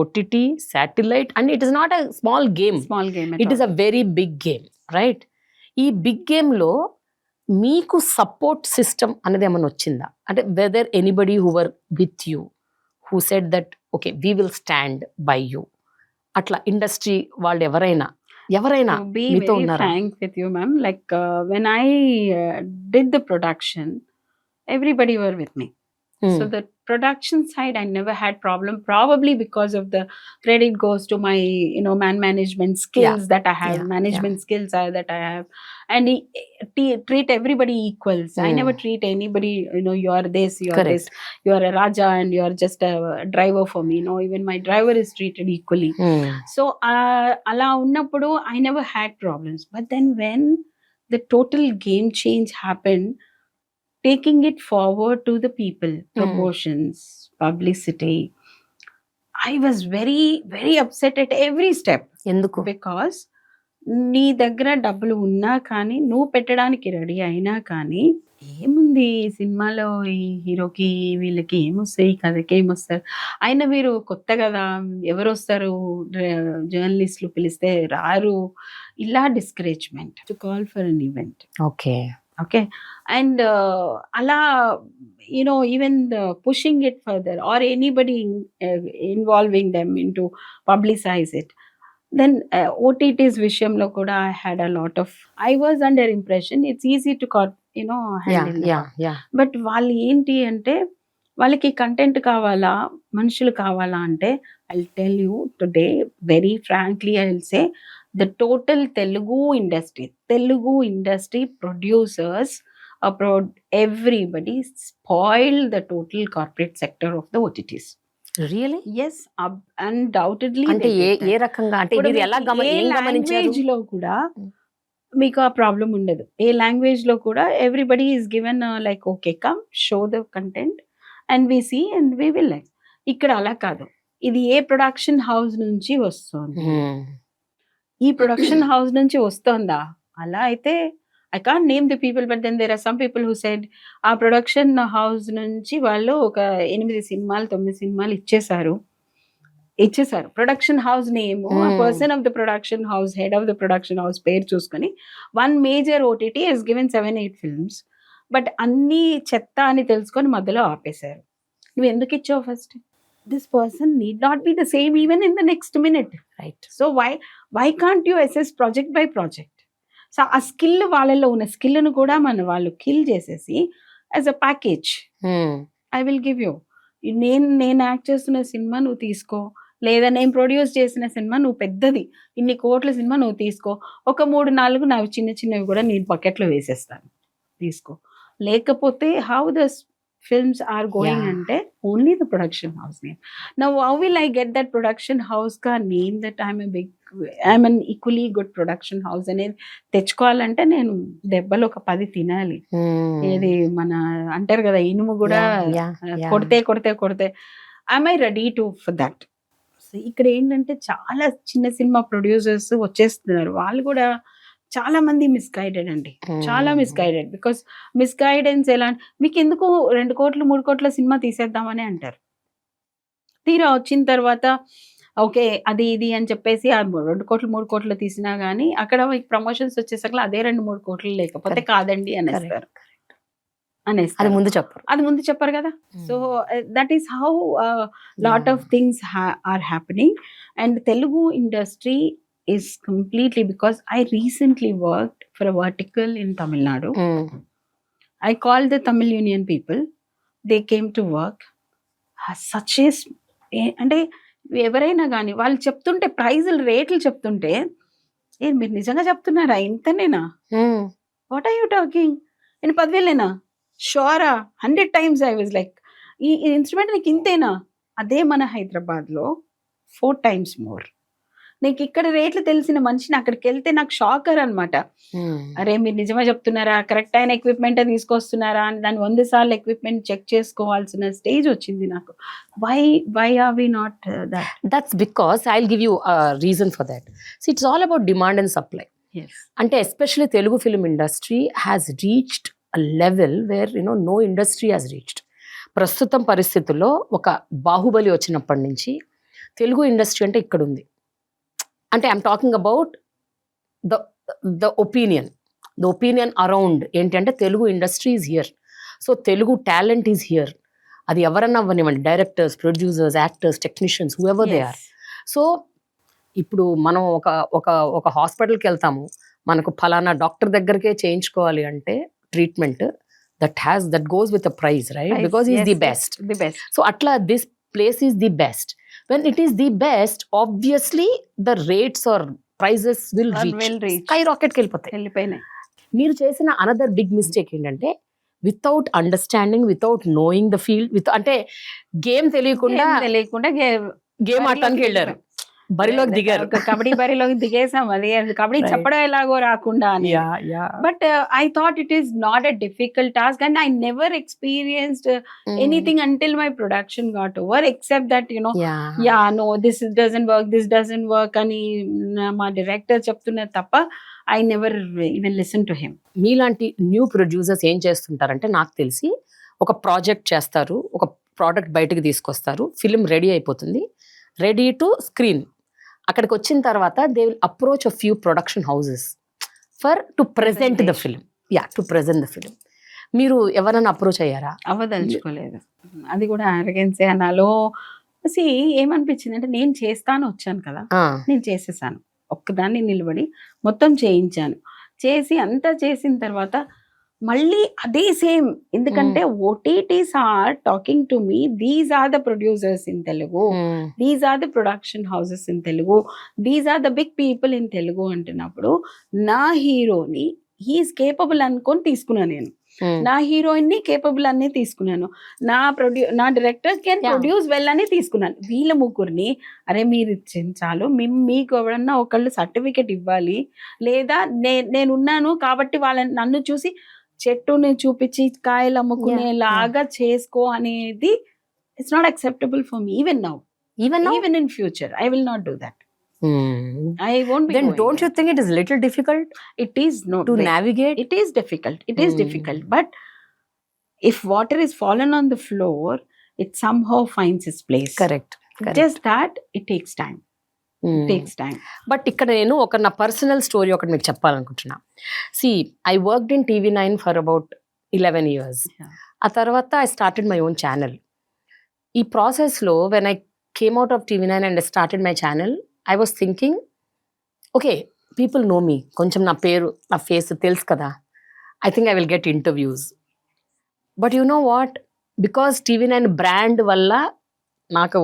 Speaker 1: OTT, satellite, and it is not a small game.
Speaker 2: Small game.
Speaker 1: It is a very big game, right? ఈ big గేమ్లో మీకు support system అనేది ఏమైనా వచ్చిందా? అంటే whether anybody who were with you who said that okay we will stand by you, అట్లా industry వాళ్ళు ఎవరైనా
Speaker 2: To be
Speaker 1: మీతో
Speaker 2: very
Speaker 1: ఉన్నారా?
Speaker 2: frank with you, ma'am, like when I did the production, everybody were with me. So the production side, I never had problem. Probably because of the credit goes to my, man management skills that I have,
Speaker 1: Yeah.
Speaker 2: management skills that I have, and treat everybody equals. I never treat anybody. You are this, you are
Speaker 1: Correct.
Speaker 2: this, you are a raja, and you are just a driver for me. Even my driver is treated equally. So ala unnappudu I never had problems. But then when the total game change happened, taking it forward to the people, promotions, publicity, I was very, very upset at every step.
Speaker 1: ఎందుకు?
Speaker 2: Because నీ దగ్గర డబ్బులు ఉన్నా కానీ, నువ్వు పెట్టడానికి ready అయినా కానీ, ఏముంది సినిమాలో ఈ హీరోకి వీళ్ళకి ఏమొస్తాయి, కథకి ఏమొస్తారు, అయినా వీరు కొత్త కదా, ఎవరు వస్తారు, జర్నలిస్టులు పిలిస్తే రారు, ఇలా discouragement to call for an event.
Speaker 1: Okay.
Speaker 2: And ala, even pushing it further or anybody involving them into publicize it, then OTT's vishayamlo kuda I had a lot of, I was under impression it's easy to handle.
Speaker 1: Yeah.
Speaker 2: But వాళ్ళు ఏంటి అంటే, వాళ్ళకి content కావాలా, మనుషులు కావాలా అంటే, I will tell you today very frankly, I will say the total Telugu industry producers abroad, everybody spoiled the total corporate sector of the OTTs.
Speaker 1: Really?
Speaker 2: Yes, undoubtedly.
Speaker 1: అంటే
Speaker 2: they did
Speaker 1: A
Speaker 2: that.
Speaker 1: రకంగా, అంటే
Speaker 2: ఇప్పుడు
Speaker 1: మీరు ఎలా
Speaker 2: మీకు ఏ
Speaker 1: ఏం గమనించారు?
Speaker 2: Language లో కూడా మీకు ఆ ప్రాబ్లం ఉండదు. ఏ లాంగ్వేజ్ లో కూడా everybody is given like okay come show the content and we see and we will like. ఇక్కడ అలా కాదు. ఇది ఏ ప్రొడక్షన్ హౌస్ నుంచి వస్తుంది, ఈ ప్రొడక్షన్ హౌస్ నుంచి వస్తుందా, అలా అయితే I can't name the people, but then there are some people who said ఆ ప్రొడక్షన్ హౌస్ నుంచి వాళ్ళు ఒక 8 సినిమాలు 9 సినిమాలు ఇచ్చేసారు. Production house name, person of the production house, head of the production house పేరు చూసుకొని one major OTT has given 7-8 films, but అన్ని చెత్త అని తెలుసుకొని మధ్యలో ఆపేశారు. నువ్వు ఎందుకు ఇచ్చావు first? This person need not be the same even in the next minute.
Speaker 1: Right.
Speaker 2: So why can't you assess project by project? So ఆ స్కిల్, వాళ్ళలో ఉన్న స్కిల్ను కూడా వాళ్ళు కిల్ చేసేసి as a package I will give you, నేను act చేస్తున్న cinema నువ్వు తీసుకో, లేదా నేను ప్రొడ్యూస్ చేసిన సినిమా నువ్వు పెద్దది, ఇన్ని కోట్ల సినిమా నువ్వు తీసుకో, ఒక 3-4 నావి చిన్నవి కూడా నేను బకెట్లో వేసేస్తాను, తీసుకో. లేకపోతే how the films are going ante only the production house name. Now how will I get that production house ka name that I'm an equally good production house ane తెచ్చుకోవాలంటే నేను దెబ్బలు ఒక 10 తినాలి. ఏది మన అంటారు కదా, ఇనుము కూడా కొడితే am I ready to for that? So ఇక్కడ ఏంటంటే చాలా చిన్న సినిమా ప్రొడ్యూసర్స్ వచ్చేస్తున్నారు, వాళ్ళు కూడా చాలా మంది మిస్గైడెడ్ అండి, చాలా మిస్గైడెడ్. బికాస్ మిస్గైడెన్స్ ఎలా, మీకు ఎందుకు 2 కోట్లు 3 కోట్ల సినిమా తీసేద్దామని అంటారు. తీరా వచ్చిన తర్వాత ఓకే అది ఇది అని చెప్పేసి ఆ 2 కోట్లు 3 కోట్లు తీసినా కానీ అక్కడ ప్రమోషన్స్ వచ్చేసరికి అదే 2-3 కోట్లు లేకపోతే కాదండి అనేస్తారు.
Speaker 1: అది
Speaker 2: ముందు చెప్పరు కదా. So that is how lot of things are happening. And Telugu industry is completely, because I recently worked for a vertical in Tamil Nadu. I called the Tamil Union people. They came to work. Such is, అంటే ఎవరైనా కానీ వాళ్ళు చెప్తుంటే ప్రైజులు రేట్లు చెప్తుంటే, మీరు నిజంగా చెప్తున్నారా ఇంతనేనా, వాట్ ఆర్ యూ టాకింగ్, నేను 10,000 షూరా 100 times I was like, ఈ ఇన్స్ట్రుమెంట్ నీకు ఇంతేనా? అదే మన హైదరాబాద్లో 4 times more. నీకు ఇక్కడ రేట్లు తెలిసిన మనిషిని అక్కడికి వెళ్తే నాకు షాకర్ అనమాట. అరే మీరు నిజమే చెప్తున్నారా, కరెక్ట్ అయిన ఎక్విప్మెంట్ తీసుకొస్తున్నారా అని దాన్ని 100 సార్లు ఎక్విప్మెంట్ చెక్ చేసుకోవాల్సిన స్టేజ్ వచ్చింది నాకు. Why are we not that?
Speaker 1: That's because I will give you reason for that. So it's all about demand and supply. అంటే especially Telugu film industry has reached a level where no industry has reached. ప్రస్తుతం పరిస్థితుల్లో ఒక బాహుబలి వచ్చినప్పటి నుంచి Telugu industry అంటే ఇక్కడ ఉంది. అంటే I'm talking about the opinion around ఏంటంటే Telugu industry is here. So Telugu talent is here. అది ఎవరన్నా అవ్వనివ్వండి, directors, producers, actors, technicians, whoever they are. So ఇప్పుడు మనం ఒక హాస్పిటల్కి వెళ్తాము, మనకు ఫలానా డాక్టర్ దగ్గరికే చేయించుకోవాలి అంటే treatment that goes with a praise, right? Because is the best. So అట్లా this place is the best. When it is the best, obviously the rates or prices will reach. Skyrocket వెళ్ళిపోయినాయి. మీరు చేసిన another big mistake ఏంటంటే without understanding, without knowing the field, అంటే game తెలియకుండా game ఆడటానికి వెళ్ళారు, బరిలోకి దిగారు.
Speaker 2: కబడ్డీ బరిలోకి దిగేసాం. అది కబడ్డీ చెప్పడం ఎలాగో రాకుండా అని. But I thought it is not a difficult task and I never experienced anything until my production got over, except that no this doesn't work అని మా డైరెక్టర్ చెప్తున్నారు తప్ప I never even listen to him.
Speaker 1: మీలాంటి new producers ఏం చేస్తుంటారంటే నాకు తెలిసి ఒక ప్రాజెక్ట్ చేస్తారు, ఒక ప్రోడక్ట్ బయటకు తీసుకొస్తారు, ఫిల్మ్ రెడీ అయిపోతుంది, రెడీ టు స్క్రీన్. అక్కడికి వచ్చిన తర్వాత they will approach a few production houses for to present the film. మీరు ఎవరైనా అప్రోచ్ అయ్యారా?
Speaker 2: అవ్వదలుచుకోలేదు. అది కూడా అరగెన్సే నాలో. ఏమనిపించింది అంటే నేను చేస్తాను వచ్చాను కదా, నేను చేసేసాను, ఒక్కదాన్ని నిలబడి మొత్తం చేయించాను. చేసి అంతా చేసిన తర్వాత మళ్ళీ అదే సేమ్, ఎందుకంటే OTTs are talking to me, these are the producers in Telugu, these are the production houses in Telugu, these are the big people in Telugu అంటున్నప్పుడు నా హీరోని హీఈస్ కేపబుల్ అనుకొని తీసుకున్నాను నేను. నా హీరోయిన్ ని కేపబుల్ అని తీసుకున్నాను, నా డైరెక్టర్ కెన్ ప్రొడ్యూస్ వెల్ అని తీసుకున్నాను. వీళ్ళ ముగ్గురిని అరే మీరు ఇచ్చింది చాలు, మీకు ఎవరన్నా ఒకళ్ళు సర్టిఫికెట్ ఇవ్వాలి, లేదా నేనున్నాను కాబట్టి వాళ్ళని నన్ను చూసి చెట్టుని చూపించి కాయలు అమ్ముకునేలాగా చేసుకో అనేది it's not acceptable for me even now, even in future I will not do that. I won't be.
Speaker 1: Then don't you think it is little difficult?
Speaker 2: It is not
Speaker 1: to navigate.
Speaker 2: It is difficult. It is difficult. But if water is fallen on the floor, it somehow finds its place.
Speaker 1: Correct.
Speaker 2: Just that it takes time. It takes time.
Speaker 1: But ఇక్కడ నేను నా personal story ఒకటి మీకు చెప్పాలనుకుంటున్నా. See, I worked in TV9 for about 11 years. ఆ తర్వాత I started my own channel. ఈ ప్రాసెస్లో when I came out of TV9 and I started my channel, I was thinking, okay, people know me. కొంచెం నా పేరు, నా face తెలుసు కదా. I think I will get interviews. But you know what? Because TV9 brand వల్ల నాకు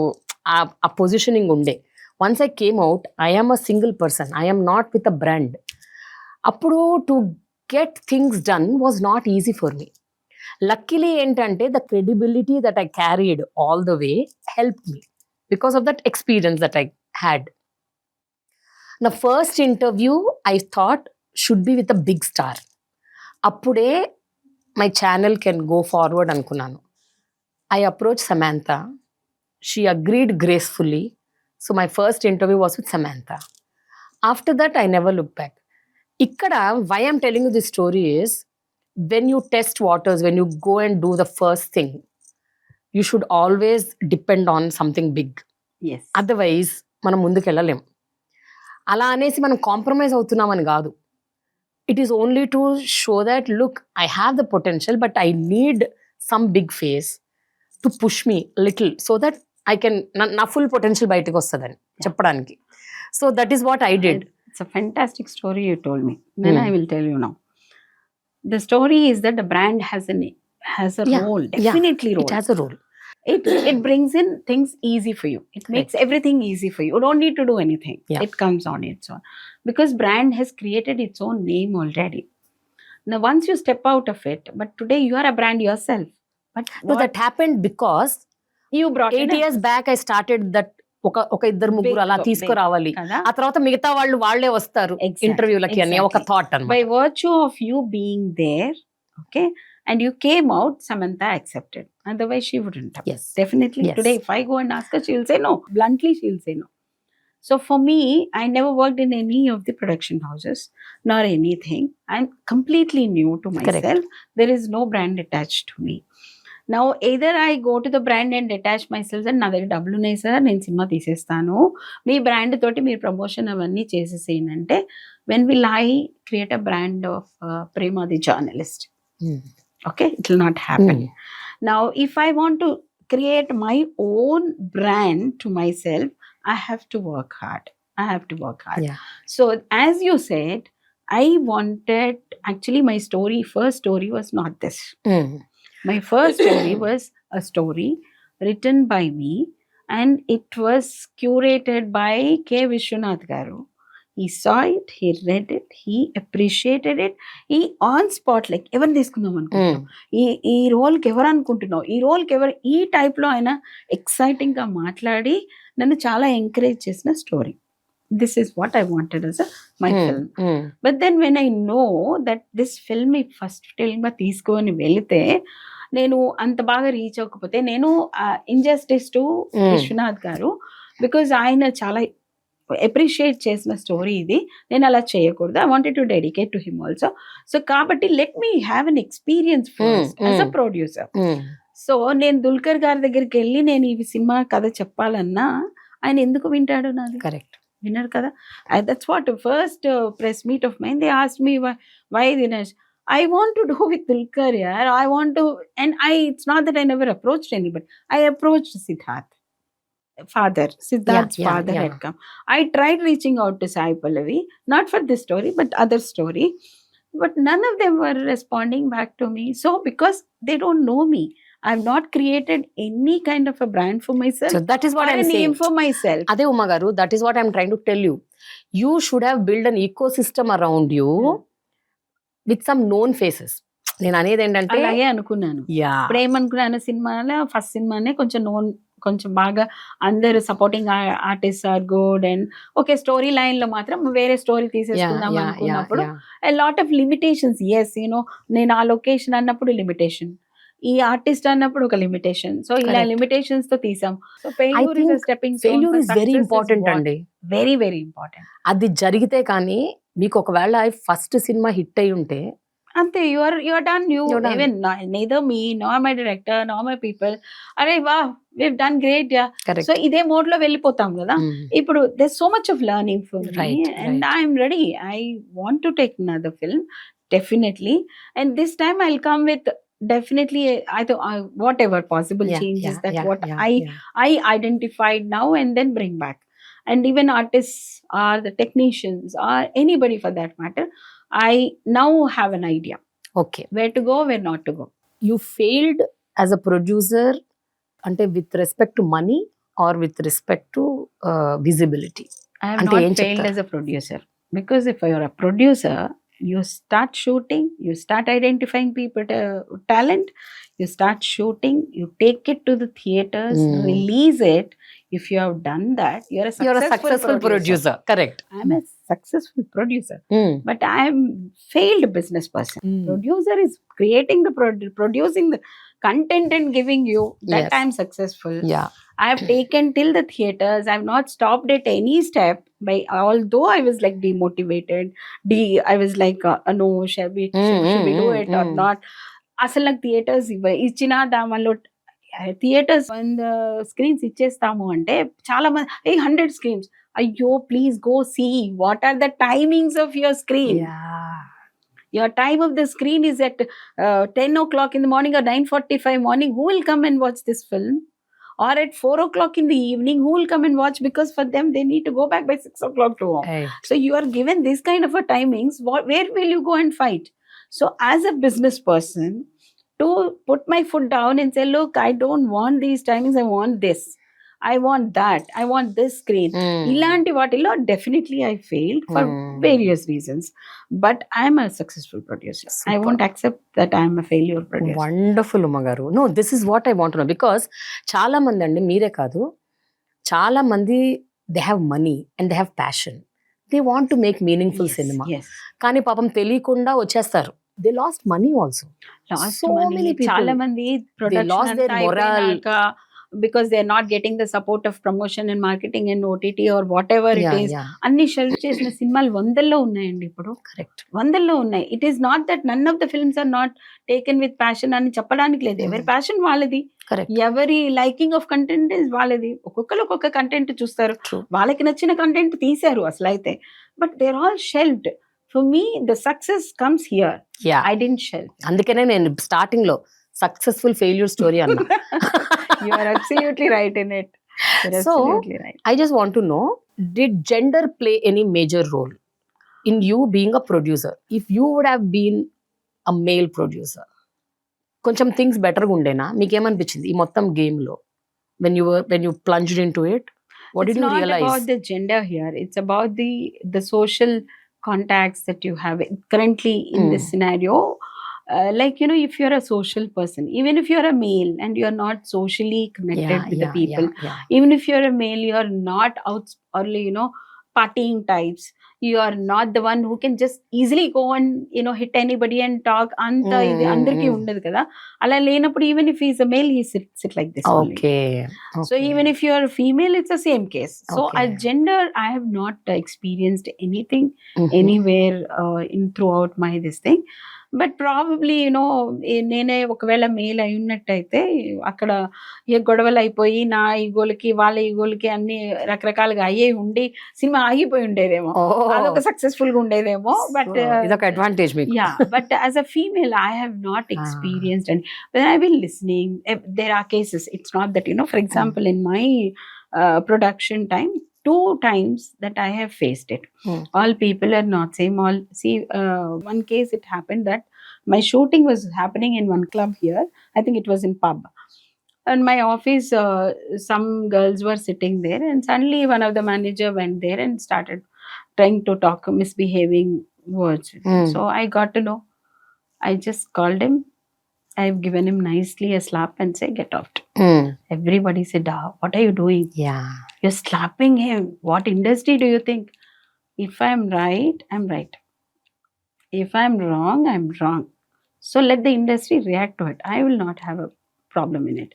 Speaker 1: ఆ positioning ఉండే. Once I came out, I am a single person. I am not with a brand. అప్పుడు to get things done was not easy for me. Luckily ఏంటంటే the credibility that I carried all the way helped me because of that experience that I had. The first interview I thought should be with a big star. అప్పుడే my channel can go forward అనుకున్నాను. I approached Samantha. She agreed gracefully. So my first interview was with Samantha. After that, I never looked back. Ikkada, why I'm telling you this story is, when you test waters, when you go and do the first thing, you should always depend on something big.
Speaker 2: Yes.
Speaker 1: Otherwise, మనం ముందుకు వెళ్ళలేం. అలా అనేసి మనం compromise అవుతున్నామని కాదు. It is only to show that, look, I have the potential, but I need some big face to push me a little so that I can, na full potential బయటకు వస్తుందని చెప్పడానికి. So that is what I did.
Speaker 2: It's a fantastic story you told me. Then I will tell you now. The story is that the brand has a role, definitely role.
Speaker 1: It has a role.
Speaker 2: It brings in things easy for you. It makes everything easy for you. You don't need to do anything. It comes on its own. Because brand has created its own name already. Now, once you step out of it, but today you are a brand yourself. But
Speaker 1: No, that happened because
Speaker 2: you brought
Speaker 1: 8 years back I started that ఒక ఇద్దరు ముగ్గురు అలా తీసుకురావాలి,
Speaker 2: kada.
Speaker 1: ఆ తర్వాత మిగతా వాళ్ళే వస్తారు
Speaker 2: Exactly,
Speaker 1: ఇంటర్వ్యూలకి అని ఒక థాట్ అన్నమాట.
Speaker 2: By virtue of you being there, okay, and you came out, Samantha accepted. Otherwise, she wouldn't have.
Speaker 1: Yes.
Speaker 2: Definitely.
Speaker 1: Yes.
Speaker 2: Today, if I go and ask her, she will say no. Bluntly, she will say no. So for me, I never worked in any of the production houses nor anything. I'm completely new to myself.
Speaker 1: Correct.
Speaker 2: There is no brand attached to me. Now, either I go to the brand and attach myself and నా దగ్గర డబ్బులు ఉన్నాయి sir, నేను cinema తీసేస్తాను, మీ brand తోటి మీరు promotion అవన్నీ చేసేసేయండి, when will I create a brand of Prema the journalist? Okay, it will not happen. Now, if I want to create my own brand to myself, I have to work hard.
Speaker 1: Yeah.
Speaker 2: So as you said, I wanted, actually my first story was not this. My first story was a story written by me, and it was curated by K. Vishwanath Garu. He saw it, he read it, he appreciated it. He on spot, like, ఎవరు తీసుకుందాం అనుకుంటున్నావు, ఈ రోల్కి ఎవరు అనుకుంటున్నావు, ఈ రోల్కి ఎవరు, ఈ టైప్లో ఆయన ఎక్సైటింగ్గా మాట్లాడి నన్ను చాలా ఎంకరేజ్ చేసిన story. This is what I wanted as my film. But then when I know that this film first ఫిల్మ్గా తీసుకొని వెళితే నేను అంత బాగా రీచ్ అవ్వకపోతే, నేను ఇంజస్టిస్ టు విశ్వనాథ్ గారు, బికాజ్ ఆయన చాలా అప్రిషియేట్ చేసిన స్టోరీ ఇది, నేను అలా చేయకూడదు. I wanted to dedicate to him also. So కాబట్టి let me have an experience first as a producer. So నేను దుల్కర్ గారి దగ్గరికి వెళ్ళి నేను ఈ సినిమా కథ చెప్పాలన్నా ఆయన ఎందుకు వింటాడు నాది?
Speaker 1: కరెక్ట్,
Speaker 2: విన్నారు కదా. That's what first press meet of mine they asked me why Dinesh. I want to do with Dulquer, yaar. I want to, and it's not that I never approached anybody. I approached Siddharth's father had come. I tried reaching out to Sai Pallavi, not for this story, but other story. But none of them were responding back to me. So because they don't know me, I've not created any kind of a brand for myself.
Speaker 1: So that is what I'm
Speaker 2: saying.
Speaker 1: saying.
Speaker 2: Name for myself.
Speaker 1: Ade Uma garu, that is what I'm trying to tell you. You should have built an ecosystem around you. With some known faces. నేను అనేది ఏంటంటే
Speaker 2: అలాగే అనుకున్నాను. ఇప్పుడు ఏమనుకున్నాను, సినిమాలో first సినిమానే కొంచెం బాగా అందరు supporting artist are good, and okay story line లో మాత్రం వేరే స్టోరీ తీసేసుకుందాం అనుకున్నప్పుడు lot of limitations. Yes, you, know ఆ లొకేషన్ అన్నప్పుడు లిమిటేషన్, ఈ ఆర్టిస్ట్ అన్నప్పుడు ఒక లిమిటేషన్. సో ఇలా లిమిటేషన్స్ తో తీసాం. So failure is stepping stone.
Speaker 1: Failure is very important అండి,
Speaker 2: వెరీ వెరీ ఇంపార్టెంట్.
Speaker 1: అది జరిగితే కానీ మీకు ఒకవేళ ఫస్ట్ సినిమా హిట్ అయి ఉంటే
Speaker 2: అంతే, your done. Even neither me nor my director nor my people, అరే వా we've done great, yeah. So ఇదే మోడ్ లో వెళ్ళిపోతాం కదా. ఇప్పుడు there's so much of learning for me, and I'm ready. I want to take another film, definitely, and this time I'll come with definitely whatever possible changes that what I identified now and then bring back. And even artists or the technicians or anybody for that matter, I now have an idea.
Speaker 1: Okay.
Speaker 2: Where to go, where not to go.
Speaker 1: You failed as a producer, ante with respect to money or with respect to visibility?
Speaker 2: I have not failed as a producer. Because if you are a producer, you start shooting, you start identifying people talent, you start shooting, you take it to the theaters, release it. If you have done that, you're a successful producer.
Speaker 1: Correct.
Speaker 2: I'm a successful producer, but I'm failed business person. Producer is creating the producing the content and giving you that. Yes. I'm successful.
Speaker 1: Yeah,
Speaker 2: I have taken till the theaters. I've not stopped at any step. Although I was like demotivated, I was like no, should we do it or not? అసలు నాకు theatres ఇచ్చిన దానిలో theatres screens ఇచ్చేస్తాము అంటే చాలా మంది 100 screens, అయ్యో please go see what are the timings of your screen. Your time of the screen is at 10 o'clock in the morning or 9:45 morning. Who will come and watch this film? Or at 4 o'clock in the evening, who will come and watch? Because for them, they need to go back by 6 o'clock to home. Right. So you are given this kind of a timings. Where will you go and fight? So as a business person, to put my foot down and say, look, I don't want these timings, I want this. I want that, I want this screen. ఇలాంటి వాటిలో definitely I failed for various reasons, but I'm a successful producer. I want accept that I'm a failure producer.
Speaker 1: Wonderful Uma garu. No, this is what I want no. Because చాలా మంది అండి, మీరే కాదు, చాలా మంది they have money and they have passion, they want to make meaningful cinema, కానీ పాపం తెలియకుండా వచ్చేస్తారు. They lost money also. So many people,
Speaker 2: చాలా మంది
Speaker 1: lost their morale.
Speaker 2: because they are not getting the support of promotion and marketing and OTT or whatever it is. అన్ని shelf చేసిన సినిమాలు వందల్లో ఉన్నాయండి ఇప్పుడు.
Speaker 1: కరెక్ట్,
Speaker 2: వందల్లో ఉన్నాయి. It is not that none of the films are not taken with passion అని చెప్పడానికి లేదు. ఎవరి ప్యాషన్ వాళ్ళది, ఎవరి లైకింగ్ ఆఫ్ కంటెంట్ ఇస్ వాళ్ళది. ఒక్కొక్కరు ఒక్కొక్క కంటెంట్ చూస్తారు, వాళ్ళకి నచ్చిన కంటెంట్ తీశారు అసలు అయితే. But they are all shelved. For me, the success comes here.
Speaker 1: Yeah.
Speaker 2: I didn't shelf.
Speaker 1: అందుకనే నేను స్టార్టింగ్ లో సక్సెస్ఫుల్ ఫెయిల్యూర్ స్టోరీ అన్నా.
Speaker 2: You are absolutely right in it. You're
Speaker 1: So,
Speaker 2: absolutely right.
Speaker 1: I just want to know, did gender play any major role in you being a producer? If you would have been a male producer, కొంచెం things బెటర్గా ఉండేనా? మీకేమనిపించింది ఈ మొత్తం game లో when you plunged into it? What
Speaker 2: It's
Speaker 1: did you
Speaker 2: not
Speaker 1: realize?
Speaker 2: about the gender here. It's about the social contacts that you have currently in this scenario. Like, you know, if you're a social person, even if you're a male and you're not socially connected with the people, even if you're a male, you're not out or, you know, partying types, you are not the one who can just easily go and, you know, hit anybody and talk. Anta idi andarki undadu kada. Ala lenappudu, even if he's a male, he sit like this only.
Speaker 1: Okay.
Speaker 2: So even if you are a female, it's the same case. So as gender, I have not experienced anything anywhere in throughout my this thing. But probably you know నేనే ఒకవేళ male అయి ఉన్నట్టయితే అక్కడ ఏ గొడవలు అయిపోయి నా ఈగోలకి వాళ్ళ ఈగోలకి అన్ని రకరకాలుగా అయ్యే ఉండి సినిమా ఆగిపోయి ఉండేదేమో, అదొక సక్సెస్ఫుల్ గా ఉండేదేమో. బట్
Speaker 1: ఇదొక అడ్వాంటేజ్ మీకు.
Speaker 2: Yeah, but as a female I have not experienced. And when I been listening, there are cases. It's not that, you know, for example, in my production time, 2 times that I have faced it. All people are not same. All see, one case it happened that my shooting was happening in one club here. I think it was in pub. And my office, some girls were sitting there, and suddenly one of the manager went there and started trying to talk misbehaving words. So I got to know. I just called him. I've given him nicely a slap and say, get out. Everybody said, what are you doing?
Speaker 1: Yeah.
Speaker 2: You're slapping him. What industry do you think? If I'm right, I'm right. If I'm wrong, I'm wrong. So let the industry react to it. I will not have a problem in it.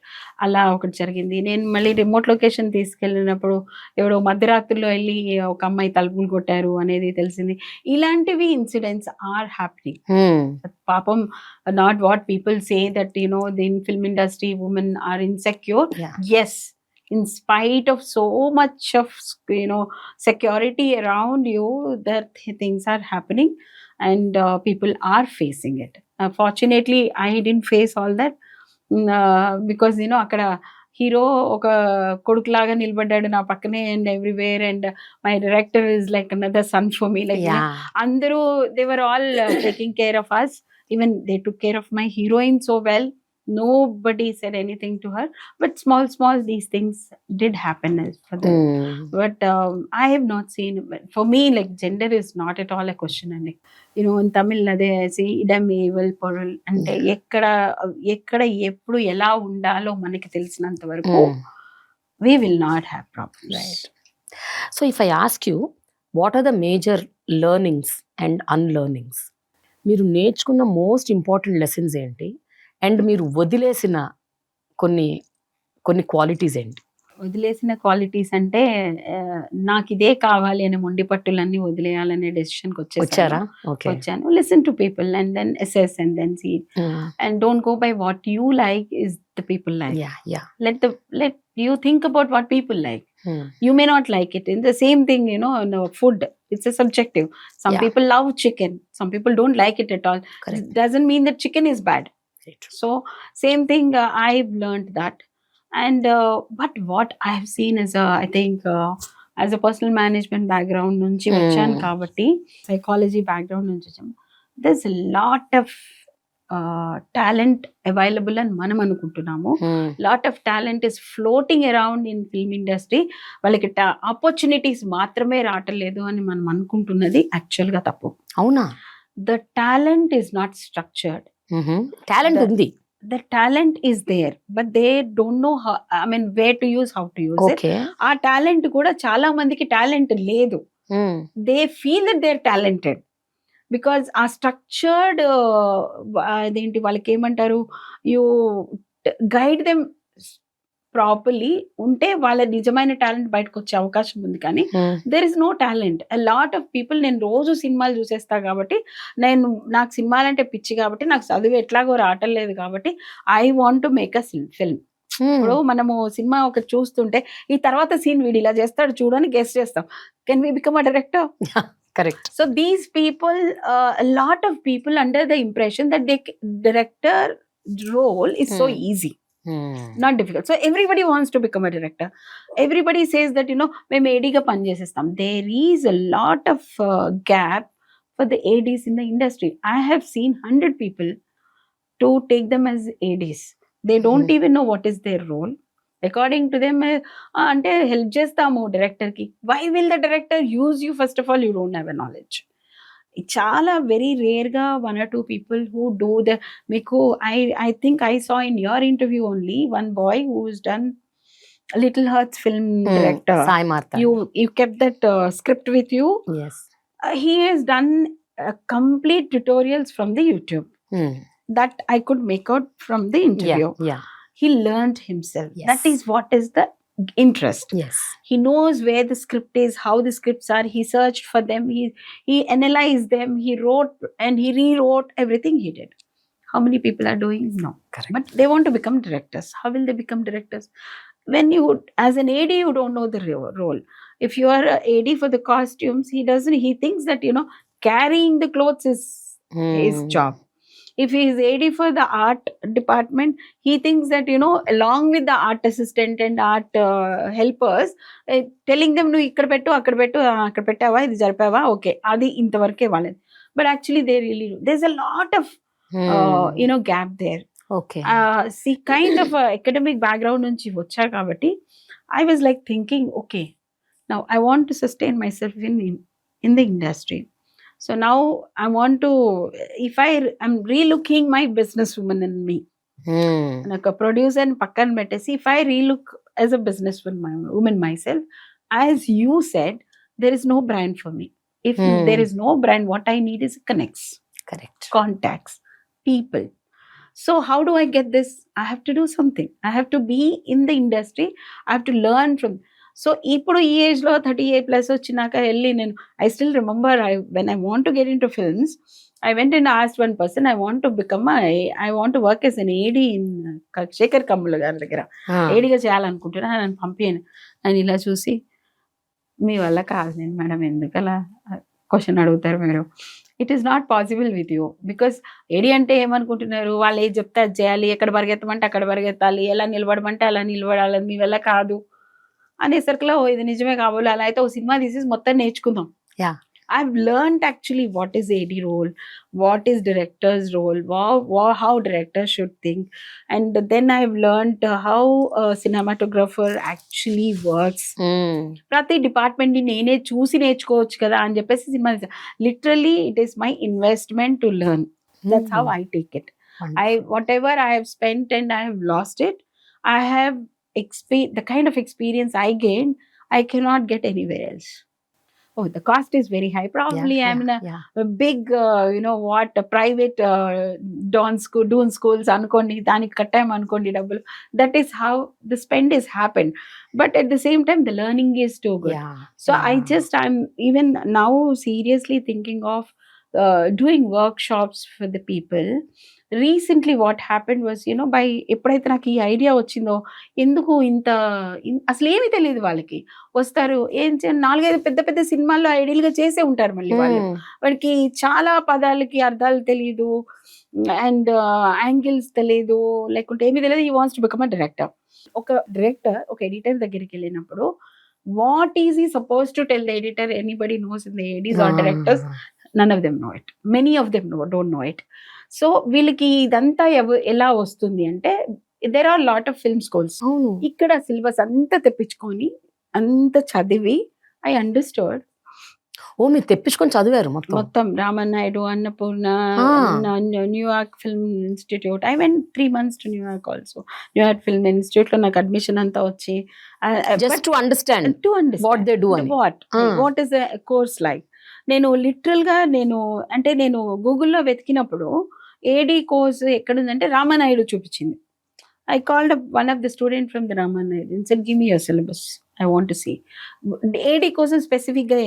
Speaker 2: అలా ఒకటి జరిగింది. నేను మళ్ళీ remote location తీసుకెళ్ళినప్పుడు ఎవడో మధ్యరాత్రిలో వెళ్ళి ఒక అమ్మాయి తలుపులు కొట్టారు అనేది తెలిసింది. ఇలాంటివి ఇన్సిడెంట్స్ ఆర్ హ్యాపెనింగ్. పాపం not what people say that, you know, the in film industry women are insecure. Yes, in spite of so much of, you know, security around you, that things are happening and people are facing it. Fortunately, I didn't face all that. Because, you know, అక్కడ hero ఒక కొడుకులాగా నిలబడ్డాడు నా పక్కనే and everywhere, and my director is like another son for me. Like అందరూ they were all taking care of us. Even they took care of my heroine so well. Nobody said anything to her, but small these things did happen for them. But I have not seen, for me, like, gender is not at all a question. And, you know, in Tamil ade say idam evil porul ante ekkada eppudu ela undalo manaki telisinanta varaku we will not have problems.
Speaker 1: Right. So if I ask you, what are the major learnings and unlearnings? మీరు నేర్చుకున్న most important lessons ఏంటి? And మీరు వదిలేసిన కొన్ని qualities ఏంటి?
Speaker 2: వదిలేసిన qualities అంటే నాకు ఇదే కావాలి అనే మొండి పట్టులన్నీ వదిలేయాలనే డెసిషన్కి వచ్చాను. Listen to people and then assess and then see, and don't go by what you like is the people like. Let you think about what people like. You may not like it. In the same thing, you know, no, food, it's a subjective. Some people love chicken, some people don't like it at all. Correct. It doesn't mean that chicken is bad. So same thing, I've learned that. And but what I've seen is I think as a personal management background nunchi vachanu kabatti, psychology background nunchi vachanu, there's a lot of talent available అని మనం అనుకుంటున్నాము. Lot of talent is floating around in film industry. వాళ్ళకి opportunities మాత్రమే రావట్లేదు అని మనం అనుకుంటున్నది యాక్చువల్గా తప్పు.
Speaker 1: అవునా?
Speaker 2: The talent is not structured.
Speaker 1: Talent ఉంది.
Speaker 2: The talent is there, but they don't know how, I mean, where to use, how to use it.
Speaker 1: Okay.
Speaker 2: ఆ టాలెంట్ కూడా చాలా మందికి టాలెంట్ లేదు. They feel that they are talented because ఆ structured అదేంటి వాళ్ళకి ఏమంటారు, యూ గైడ్ దెమ్ ప్రాపర్లీ ఉంటే వాళ్ళ నిజమైన టాలెంట్ బయటకు వచ్చే అవకాశం ఉంది. కానీ there is no talent. A lot of people, నేను రోజు సినిమాలు చూసేస్తా కాబట్టి, నాకు సినిమాలంటే పిచ్చి కాబట్టి, నాకు చదువు ఎట్లాగో రావటం లేదు కాబట్టి, I want to make a film. ఇప్పుడు మనము సినిమా ఒకటి చూస్తుంటే ఈ తర్వాత సీన్ వీడు ఇలా చేస్తాడు చూడని గెస్ట్ చేస్తాం. Can we become a director?
Speaker 1: Correct.
Speaker 2: So these people, a lot of people under the impression that the director role is so easy, not difficult. So everybody wants to become a director. Everybody says that, you know, మేము ఏడీగా పని చేసేస్తాం. There is a lot of gap for the ADs in the industry. I have seen 100 people to take them as ADs. They don't even know what is their role. According to them, అంటే help చేస్తాము డైరెక్టర్కి. Why will the director use you? First of all you don't have a knowledge. చాలా very రేర్గా 1 or 2 people who do the, మీకు I think I saw in your interview only one boy who's done Little Hearts film director.
Speaker 1: Sai Martha.
Speaker 2: You kept that script with you.
Speaker 1: Yes.
Speaker 2: He has done complete tutorials from the YouTube that I could make out from the interview.
Speaker 1: Yeah.
Speaker 2: He learned himself.
Speaker 1: Yes.
Speaker 2: That is what is the interest.
Speaker 1: Yes.
Speaker 2: He knows where the script is, how the scripts are. He searched for them. He analyzed them. He wrote and he rewrote everything he did. How many people are doing? No.
Speaker 1: Correct.
Speaker 2: But they want to become directors. How will they become directors? When you, as an AD, you don't know the role. If you are a AD for the costumes, he thinks that, you know, carrying the clothes is his job. If he is AD for the art department, he thinks that, you know, along with the art assistant and art helpers, telling them, no, ikkada pettu, akkada pettu, akkada pettava, idi jaripava, okay, adi intavarke valadi. But actually they really do. There's a lot of you know, gap there.
Speaker 1: Okay.
Speaker 2: See, kind of academic background nunchi vacha kabatti, I was like thinking, okay, now I want to sustain myself in the industry. So now I want to, if I'm relooking my businesswoman in me, like a producer and pakkan mettesi, if I relook as a businesswoman myself, as you said, there is no brand for me. If there is no brand, what I need is connects.
Speaker 1: Correct.
Speaker 2: Contacts, people. So how do I get this? I have to do something. I have to be in the industry. I have to learn from. So ఇప్పుడు ఈ ఏజ్లో 38+ వచ్చినాక వెళ్ళి నేను, I still remember when I want to get into films, I went and asked one person, I want to work as an AD in Shekhar Kammula గారి దగ్గర ఏడీగా చేయాలనుకుంటున్నా, నన్ను పంపించాను. నేను ఇలా చూసి, మీ వల్ల కాదు నేను మేడం, ఎందుకు అలా క్వశ్చన్ అడుగుతారు మీరు? It is not possible with you. Because AD అంటే ఏమనుకుంటున్నారు, వాళ్ళు ఏది చెప్తే అది చేయాలి, ఎక్కడ పరిగెత్తమంటే అక్కడ పరిగెత్తాలి, ఎలా నిలబడమంటే అలా నిలబడాలి, మీ వల్ల కాదు అనేసరికిలో ఇది నిజమే కాబోలు. అలా అయితే ఓ సినిమా తీసేసి మొత్తం నేర్చుకుందాం. I've learned actually what is AD role, what is director's role, how directors should think, and then I've learned how a cinematographer actually works. ప్రతి డిపార్ట్మెంట్ ని నేనే చూసి నేర్చుకోవచ్చు కదా అని చెప్పేసి cinema, literally it is my investment to learn. That's how I take it. Whatever I have spent and I have lost it, I have the kind of experience I gained, I cannot get anywhere else. Oh, the cost is very high. Probably I'm in a big, you know what, a private doon schools anukondi, daniki kattayam anukondi double. That is how the spend is happened. But at the same time, the learning is too good. I'm even now seriously thinking of doing workshops for the people. Recently what happened was, you know, by ఎప్పుడైతే నాకు ఈ idea వచ్చిందో, ఎందుకు ఇంత అసలు ఏమీ తెలియదు వాళ్ళకి, వస్తారు ఏం 4-5 పెద్ద సినిమాల్లో ఐడియల్గా చేసే ఉంటారు, మళ్ళీ వాడికి చాలా పదాలకి అర్థాలు తెలియదు, అండ్ యాంగిల్స్ తెలియదు, లేకుంటే ఏమీ తెలియదు. He wants to become a director. ఒక డైరెక్టర్ ఒక ఎడిటర్ దగ్గరికి వెళ్ళినప్పుడు, what is he suppose to tell the editor? Anybody knows in the ADs or directors, none of them know it. Many of them don't know it. So వీళ్ళకి ఇదంతా ఎలా వస్తుంది అంటే there are lot of film schools.
Speaker 1: అవును.
Speaker 2: ఇక్కడ syllabus అంతా తెప్పించుకొని అంత చదివి I understood.
Speaker 1: ఓ మీరు తెప్పించుకొని చదివారు
Speaker 2: మొత్తం Ramanaidu, Annapurna, New York film institute. I went 3 months to New York also. New York film institute లో నాకు అడ్మిషన్ అంతా వచ్చి
Speaker 1: just to understand what they do అని.
Speaker 2: What is the course like. నేను లిటరల్ గా నేను గూగుల్లో వెతికినప్పుడు ఏడి కోర్స్ ఎక్కడుందంటే రామనాయుడు చూపించింది. I called up one of the student from the Ramanayud and said, give me your syllabus. I want to see. AD కోసం specific గా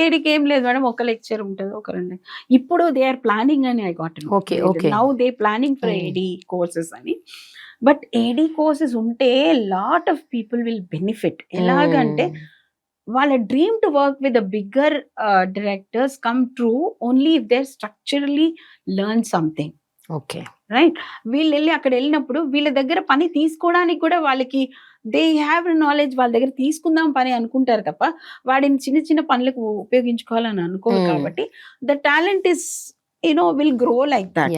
Speaker 2: ఏడికి ఏం లేదు మేడం, ఒక లెక్చర్ ఉంటుంది, ఒక రెండు. ఇప్పుడు దే ఆర్ ప్లానింగ్ అని I got now they planning for AD courses అని. బట్ ఏడి కోర్సెస్ ఉంటే lot of people will benefit. ఎలాగంటే వాళ్ళ dream to work with the bigger directors come true only if they structurally learn something.
Speaker 1: Okay
Speaker 2: right. వీళ్ళు అక్కడ వెళ్ళినప్పుడు వీళ్ళ దగ్గర పని తీసుకోవడానికి కూడా వాళ్ళకి దే హ్యావ్ నాలెడ్జ్, వాళ్ళ దగ్గర తీసుకుందాం పని అనుకుంటారు తప్ప వాడిని చిన్న చిన్న పనులకు ఉపయోగించుకోవాలని అనుకోరు. కాబట్టి the talent is will grow like that.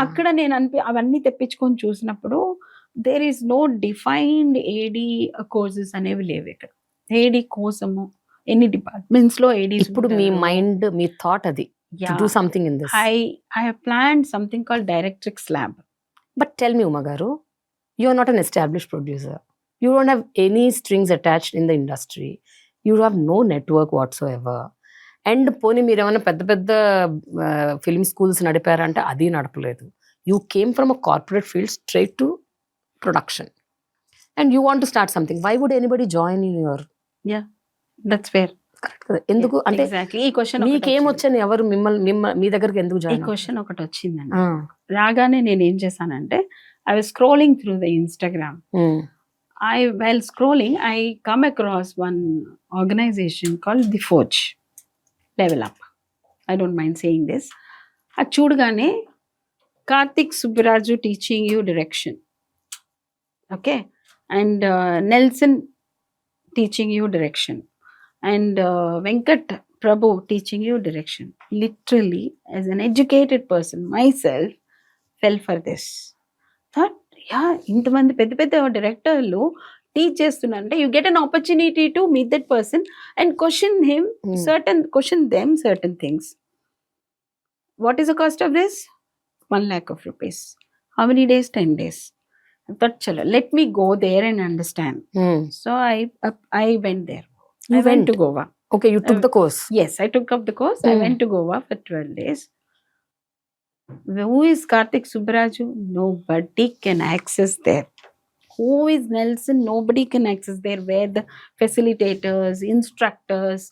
Speaker 2: అక్కడ నేను అవన్నీ తెప్పించుకొని చూసినప్పుడు there is no defined AD courses అనేవి లేవు ఇక్కడ. ఏడి కోసము ఎన్ని డిపార్ట్మెంట్స్ లో ఏడి.
Speaker 1: ఇప్పుడు మీ మైండ్, మీ థాట్ అది to do something in this.
Speaker 2: I have planned something called Directrix Lab.
Speaker 1: But tell me, Uma Garu, you are not an established producer. You don't have any strings attached in the industry. You have no network whatsoever. And పోనీ మీరు ఏమైనా పెద్ద పెద్ద film schools నడిపారంటే అది నడపలేదు. You came from a corporate field straight to production. And you want to start something. Why would anybody join in your...
Speaker 2: Yeah, that's fair.
Speaker 1: ఎందుకు అంటే
Speaker 2: ఈ question
Speaker 1: మీకేమొచ్చని ఎవరు మీ దగ్గరికి ఎందుకు జాయిన్?
Speaker 2: ఈ క్వశ్చన్ ఒకటి వచ్చిందండి. రాగానే నేను ఏం చేశానంటే I was scrolling through the Instagram. while scrolling I come across one organization called The Forge Level Up. I don't mind saying this. అది చూడగానే Karthik Subbaraju teaching you direction, okay, and Nelson teaching you direction, and Venkat Prabhu teaching you direction. Literally, as an educated person myself, fell for this. Thought, yeah, ఇంతమంది పెద్ద పెద్ద డైరెక్టర్లు teach చేస్తున్నారంటే you get an opportunity to meet that person and question them certain things. What is the cost of this? 1 lakh of rupees. How many days? 10 days. I thought, chalo, let me go there and understand. So I went there. I went to Goa.
Speaker 1: Okay, you took the course.
Speaker 2: Yes, I took up the course. I went to Goa for 12 days. Who is Karthik Subbaraju? Nobody can access there. Who is Nelson? Nobody can access there. Where the facilitators, instructors,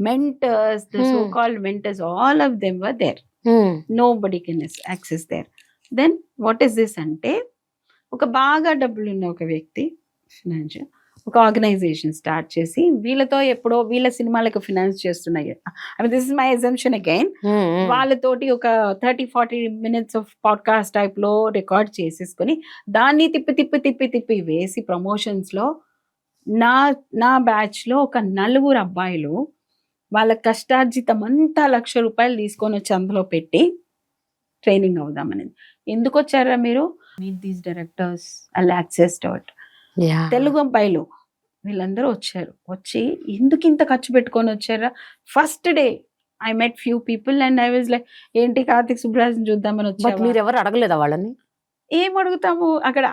Speaker 2: mentors, the so-called mentors, all of them were there. Nobody can access there. Then what is this ante? ఒక బాగా డబ్బులు ఉన్న ఒక వ్యక్తి, financial ఒక organisation start చేసి వీళ్ళతో ఎప్పుడో వీళ్ళ సినిమాలకు ఫినాన్స్ చేస్తున్నాయి. This is my assumption again. వాళ్ళతోటి ఒక 30-40 minutes ఆఫ్ పాడ్కాస్ట్ టైప్ లో రికార్డ్ చేసేసుకొని దాన్ని తిప్పి వేసి ప్రమోషన్స్ లో నా బ్యాచ్ లో ఒక 4 అబ్బాయిలు వాళ్ళ కష్టార్జితం అంతా 1,00,000 రూపాయలు తీసుకొని వచ్చి అందులో పెట్టి ట్రైనింగ్ అవుదామనేది. ఎందుకు వచ్చారా మీరు? Meet these directors, I access dot. Telugu అబ్బాయిలు వీళ్ళందరూ వచ్చి ఎందుకు ఇంత ఖర్చు పెట్టుకొని వచ్చారా? First day I met few people and I was like, ఏంటి కార్తిక్ సుబ్బరాజుని చూద్దామని వచ్చారు.
Speaker 1: మీరు ఎవరు అడగలేదా వాళ్ళని?
Speaker 2: ఏం అడుగుతాము అక్కడ?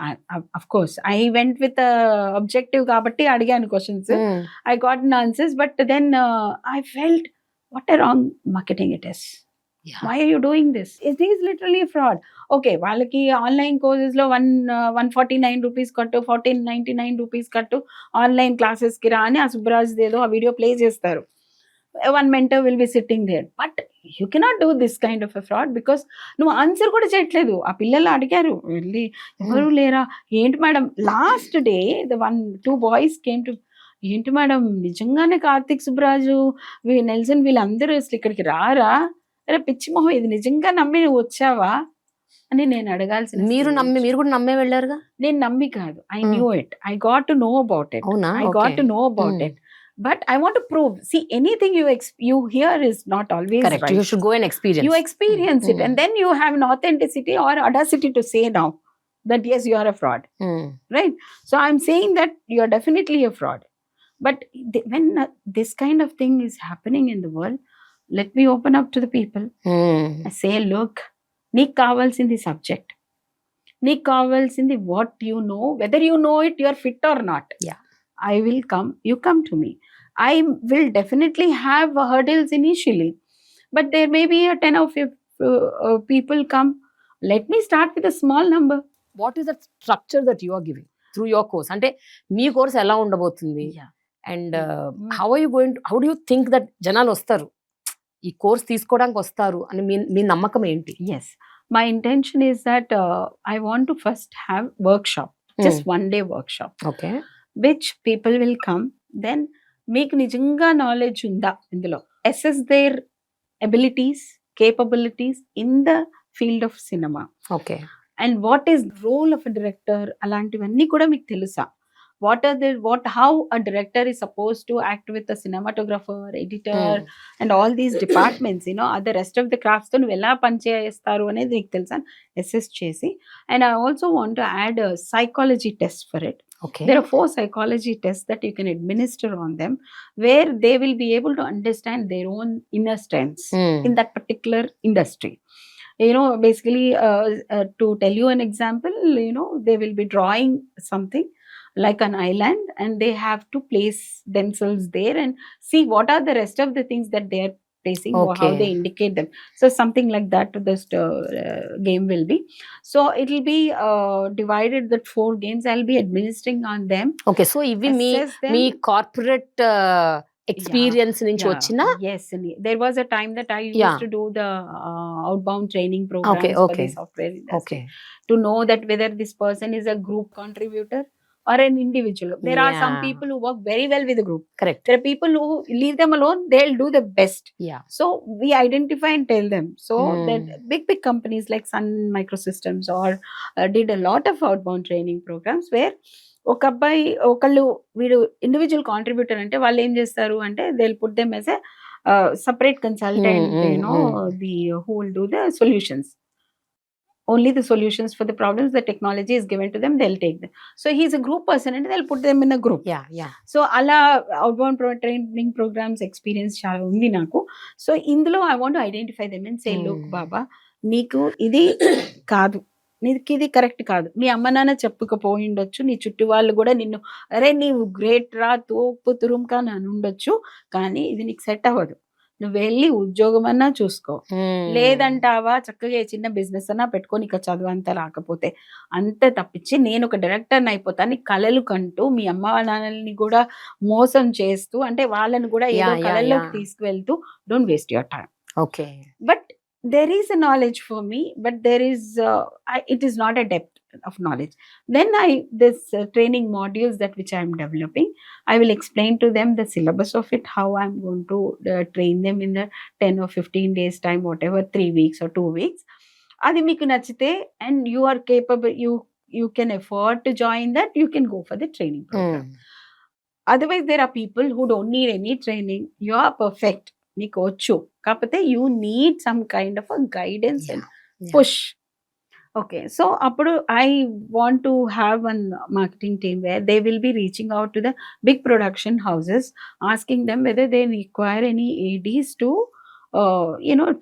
Speaker 2: Of course I went with objective కాబట్టి అడిగాను questions. I got answers. But then I felt what a wrong marketing it is. Why are you doing this? It is literally a fraud. Okay, వాళ్ళకి online courses లో 149 rupees కట్టు, 1499 rupees కట్టు, online classes కి రా అని ఆ సుబ్బరాజ్ ఏదో ఆ వీడియో ప్లే చేస్తారు. One mentor will be sitting there. But you cannot do this kind of a fraud because నువ్వు ఆన్సర్ కూడా చేయట్లేదు. ఆ పిల్లలు అడిగారు వెళ్ళి, ఎవరు లేరా? ఏంటి madam? Last day the 2 boys came to, ఏంటి మేడం నిజంగానే కార్తిక్ సుబ్బరాజు, నెల్సన్ వీళ్ళందరూ అసలు ఇక్కడికి రారా? అరే పిచ్చి మొహం, ఇది నిజంగా నమ్మి నువ్వు వచ్చావా అని నేను అడగాల్సిన.
Speaker 1: మీరు కూడా నమ్మే వెళ్ళారుగా?
Speaker 2: నేను నమ్మి కాదు, I knew it. I got to know about it. I got to know about it. but I want to prove. See, anything you hear is not always
Speaker 1: Correct.
Speaker 2: right.
Speaker 1: You should go and experience.
Speaker 2: You experience it, and then you have an authenticity or audacity to say now that yes, you are a fraud, right? So I'm saying that you are definitely a fraud. But when this kind of thing is happening in the world, let me open up to the people. I say, look, నీకు కావాల్సింది subject, నీకు కావాల్సింది what you know, whether you know it, you are fit or not.
Speaker 1: Yeah.
Speaker 2: I will come, you come to me. I will definitely have hurdles initially, but there may be a 10 or 15 people come. Let me start with a small number.
Speaker 1: What is the structure that you are giving through your course? అంటే మీ course ఎలా ఉండబోతుంది? And how are you going to, how do you think that జనాలు వస్తారు, ఈ course తీసుకోవడానికి వస్తారు అని మీ నమ్మకం ఏంటి?
Speaker 2: Yes, my intention is that I want to first have workshop, just one day workshop.
Speaker 1: Okay.
Speaker 2: Which people will come, then మీకు నిజంగా నాలెడ్జ్ ఉందా ఇందులో, assess their abilities, capabilities in the field of cinema.
Speaker 1: Okay.
Speaker 2: And what is the role of a director, అలాంటివన్నీ కూడా మీకు తెలుసా? How a director is supposed to act with a cinematographer, editor, and all these departments, the rest of the crafts తో నువ్వు ఎలా పనిచేస్తారు అనేది నీకు తెలుసా assess చేసి. And I also want to add a psychology test for it.
Speaker 1: Okay.
Speaker 2: There are 4 psychology tests that you can administer on them, where they will be able to understand their own inner strengths in that particular industry. Basically, to tell you an example, they will be drawing something like an island, and they have to place themselves there and see what are the rest of the things that they are placing, or how
Speaker 1: Okay.
Speaker 2: they indicate them. So something like that this game will be. So it will be divided, that 4 games I'll be administering on them.
Speaker 1: Okay, so ఇవి
Speaker 2: Assess them.
Speaker 1: మీ corporate experience నుంచి
Speaker 2: Yeah.
Speaker 1: వచ్చిన?
Speaker 2: Yes, there was a time that I used
Speaker 1: Yeah.
Speaker 2: to do the outbound training programs
Speaker 1: Okay,
Speaker 2: for
Speaker 1: okay.
Speaker 2: the software industry,
Speaker 1: Okay.
Speaker 2: to know that whether this person is a group contributor or an individual. There are some
Speaker 1: Yeah.
Speaker 2: people who work very well with a group.
Speaker 1: Correct.
Speaker 2: There are people who leave them alone, they'll do the best.
Speaker 1: Yeah.
Speaker 2: So we identify and tell them. So that big companies like Sun Microsystems or did a lot of outbound training programs, where ఒక అబ్బాయి ఒకళ్ళు వీడు individual contributor అంటే వాళ్ళు ఏం చేస్తారు అంటే they will put them as a separate consultant, the who will do the solutions, only the solutions for the problems, the technology is given to them, they'll take them. So he's a group person and they'll put them in a group.
Speaker 1: Yeah.
Speaker 2: So ala outbound training programs experience చాలా ఉంది నాకు. So ఇందులో I want to identify them and say, look బాబా, నీకు ఇది కాదు, నీకు ఇది correct కాదు, నీ అమ్మ నాన్న చెప్పకపోయి ఉండొచ్చు, నీ చుట్టూ వాళ్ళు కూడా నిన్ను అరే నీవు గ్రేట్ రా తోపు తురుంకా అని ఉండొచ్చు, కానీ ఇది నీకు సెట్ అవ్వదు, నువ్వు వెళ్ళి ఉద్యోగం అన్నా చూసుకో, లేదంటావా చక్కగా చిన్న బిజినెస్ అన్నా పెట్టుకొని ఇక చదువు అంతా రాకపోతే, అంతే తప్పించి నేను ఒక డైరెక్టర్ని అయిపోతాను కలలు కంటూ మీ అమ్మ నాన్నల్ని కూడా మోసం చేస్తూ, అంటే వాళ్ళని కూడా ఏదో కళల్లోకి తీసుకువెళ్తూ, don't waste your time.
Speaker 1: Okay.
Speaker 2: But there is a knowledge for me, but there is it is not a depth of knowledge. Then this training modules that which I am developing, I will explain to them the syllabus of it, how I am going to train them in the 10 or 15 days time, whatever, 3 weeks or 2 weeks. Adi meeku nachite and you are capable, you can afford to join that, you can go for the training program. Otherwise there are people who don't need any training, you are perfect, నీకు వచ్చు, కాకపోతే you need some kind of a guidance and push. Okay, so అప్పుడు I want to have one marketing team where they will be reaching out to the big production houses, asking them whether they require any ADs to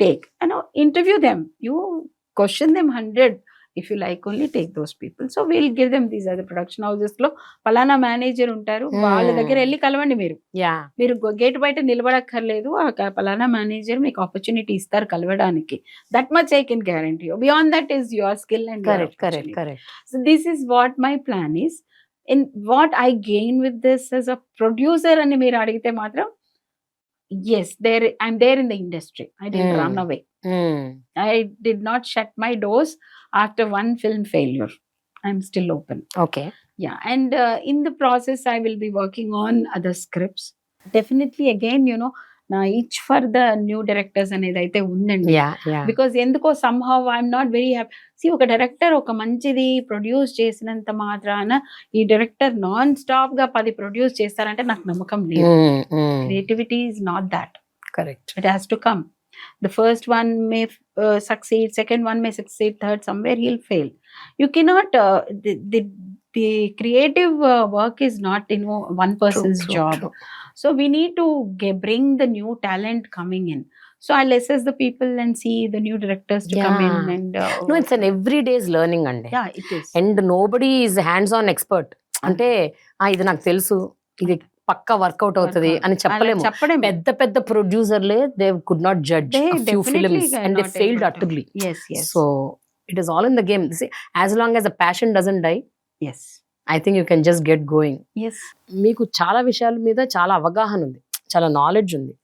Speaker 2: take, interview them, you question them 100. If you like, only take those people. So we'll give them, these are the production houses లో పలానా manager ఉంటారు, వాళ్ళ దగ్గర వెళ్ళి కలవండి, మీరు gate బయట నిలబడక్కర్లేదు, ఆ పలానా మేనేజర్ మీకు ఆపర్చునిటీ ఇస్తారు కలవడానికి. That much I can guarantee you. Beyond that is your skill and
Speaker 1: correct.
Speaker 2: So this is what my plan is. In what I gain with this as a producer అని మీరు అడిగితే మాత్రం, yes, I'm there in the industry. I didn't run away. I did not shut my doors after one film failure. I'm still open.
Speaker 1: Okay.
Speaker 2: Yeah, and in the process I will be working on other scripts. Definitely again, నా each for the new directors అనేది అయితే ఉందండి.
Speaker 1: Yeah
Speaker 2: because ఎందుకో somehow I'm not very happy. ఒక director ఒక మంచిది produce చేసినంత మాత్రాన ఈ డైరెక్టర్ నాన్ స్టాప్ గా 10 ప్రొడ్యూస్ చేస్తారంటే నాకు నమ్మకం లేదు. Creativity is not that.
Speaker 1: Correct.
Speaker 2: It has to come. The first one may succeed, second one may succeed, third somewhere he'll fail. You cannot. The creative work is not one person's job.
Speaker 1: True.
Speaker 2: So we need to bring the new talent coming in. So I'll assess the people and see the new directors to come in and.
Speaker 1: No, it's an everyday's learning andi.
Speaker 2: Yeah, it is.
Speaker 1: And nobody is hands-on expert. అంటే ఇది నాకు తెలుసు, ఇది పక్కా work out అవుతుంది అని చెప్పలేము. పెద్ద పెద్ద ప్రొడ్యూసర్లే they could not judge few films and they failed utterly. So it is all in the game. As long as a passion doesn't die, I think you can just get going. మీకు చాలా విషయాల మీద చాలా అవగాహన ఉంది, చాలా knowledge ఉంది.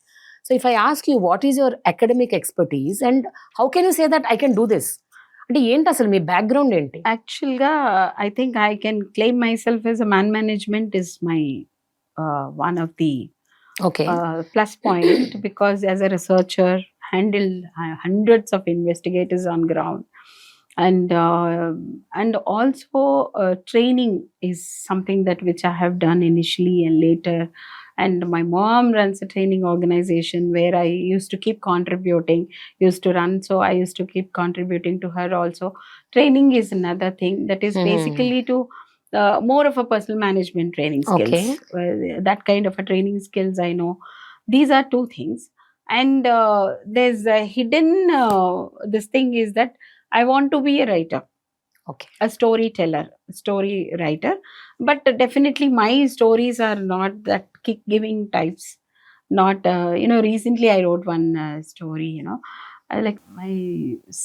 Speaker 1: So if I ask you what is your academic expertise and how can you say that I can do this? అంటే ఏంటి అసలు మీ బ్యాక్గ్రౌండ్ ఏంటి?
Speaker 2: యాక్చువల్గా I think I can claim my self as a man management is my one of the plus point, because as a researcher handled hundreds of investigators on ground, and also training is something that which I have done initially and later. And my mom runs a training organization where I used to keep contributing, so I used to keep contributing to her also. Training is another thing that is basically to more of a personal management training skills. That kind of a training skills I know. These are two things. And there's a hidden, this thing is that I want to be a writer. A storyteller, story writer. But definitely my stories are not that kick-giving types. Not, recently I wrote one story, like my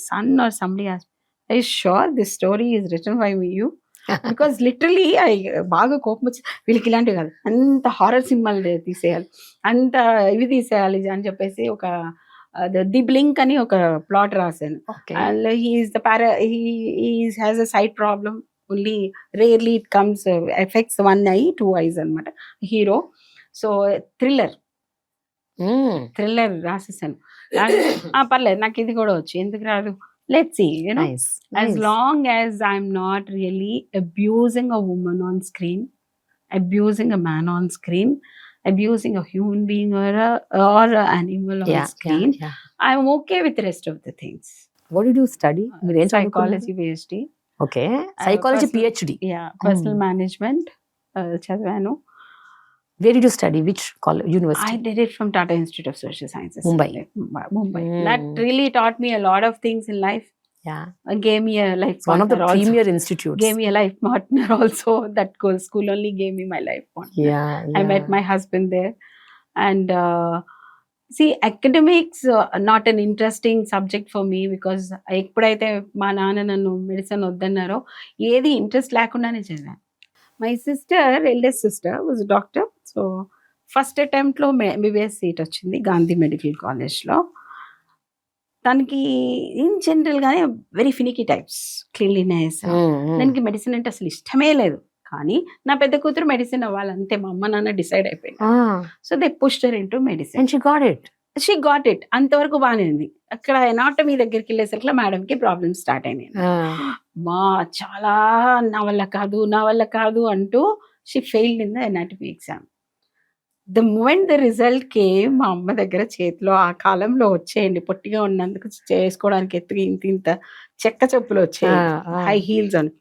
Speaker 2: son or somebody asked, are you sure this story is written by you? Because literally బాగా కోపం వచ్చి వీళ్ళకి ఇలాంటివి కాదు, అంత horror సినిమాలు తీసేయాలి, అంత ఇవి తీసేయాలి అని చెప్పేసి ఒక ది బ్లింక్ అని ఒక ప్లాట్ రాశాను. Has a sight problem, only rarely it comes, effects 1 eye 2 eyes అనమాట హీరో. సో థ్రిల్లర్ రాసేసాను. పర్లేదు, నాకు ఇది కూడా వచ్చు, ఎందుకు రాదు? Let's see,
Speaker 1: nice.
Speaker 2: As long as I'm not really abusing a woman on screen, abusing a man on screen, abusing a human being or an animal on screen, I'm okay with the rest of the things.
Speaker 1: What did you study?
Speaker 2: Psychology PhD.
Speaker 1: Okay. Psychology PhD.
Speaker 2: Yeah, personal management. Chadvanu.
Speaker 1: Where did you study? Which college, university?
Speaker 2: I did it from Tata Institute of Social Sciences.
Speaker 1: Mumbai.
Speaker 2: That really taught me a lot of things in life.
Speaker 1: Yeah.
Speaker 2: Gave me a life partner.
Speaker 1: One of the premier institutes.
Speaker 2: Gave me a life partner also. That school only gave me my life partner.
Speaker 1: Yeah.
Speaker 2: I met my husband there. And see, academics not an interesting subject for me, because ఎప్పుడైతే మా నాన్న నన్ను medicine వద్దన్నారో ఏది interest లేకుండానే చదివాను. My sister, eldest sister, was a doctor. So, first attempt లో MBBS seat వచ్చింది Gandhi medical కాలేజ్లో. తనకి ఇన్ జనరల్గానే వెరీ ఫినికీ టైప్స్, క్లీన్లీనెస్. దానికి మెడిసిన్ అంటే అసలు ఇష్టమే లేదు. కానీ నా పెద్ద కూతురు మెడిసిన్ అవ్వాలంతే మా అమ్మ నాన్న డిసైడ్ అయిపోయింది. So they pushed her into medicine. She got it. అంతవరకు బాగానే ఉంది. అక్కడ ఎనాటమీ దగ్గరికి వెళ్ళేసరికి మేడంకి ప్రాబ్లమ్స్ స్టార్ట్ అయినాయి. మా చాలా నా వల్ల కాదు అంటూ she failed in the anatomy exam. The moment the result came, మా అమ్మ దగ్గర చేతిలో ఆ కాలంలో వచ్చేయండి, పొట్టిగా ఉన్నందుకు చేసుకోవడానికి ఎత్తుగా ఇంత చెక్క చెప్పులు వచ్చాయి, హై హీల్స్ అని.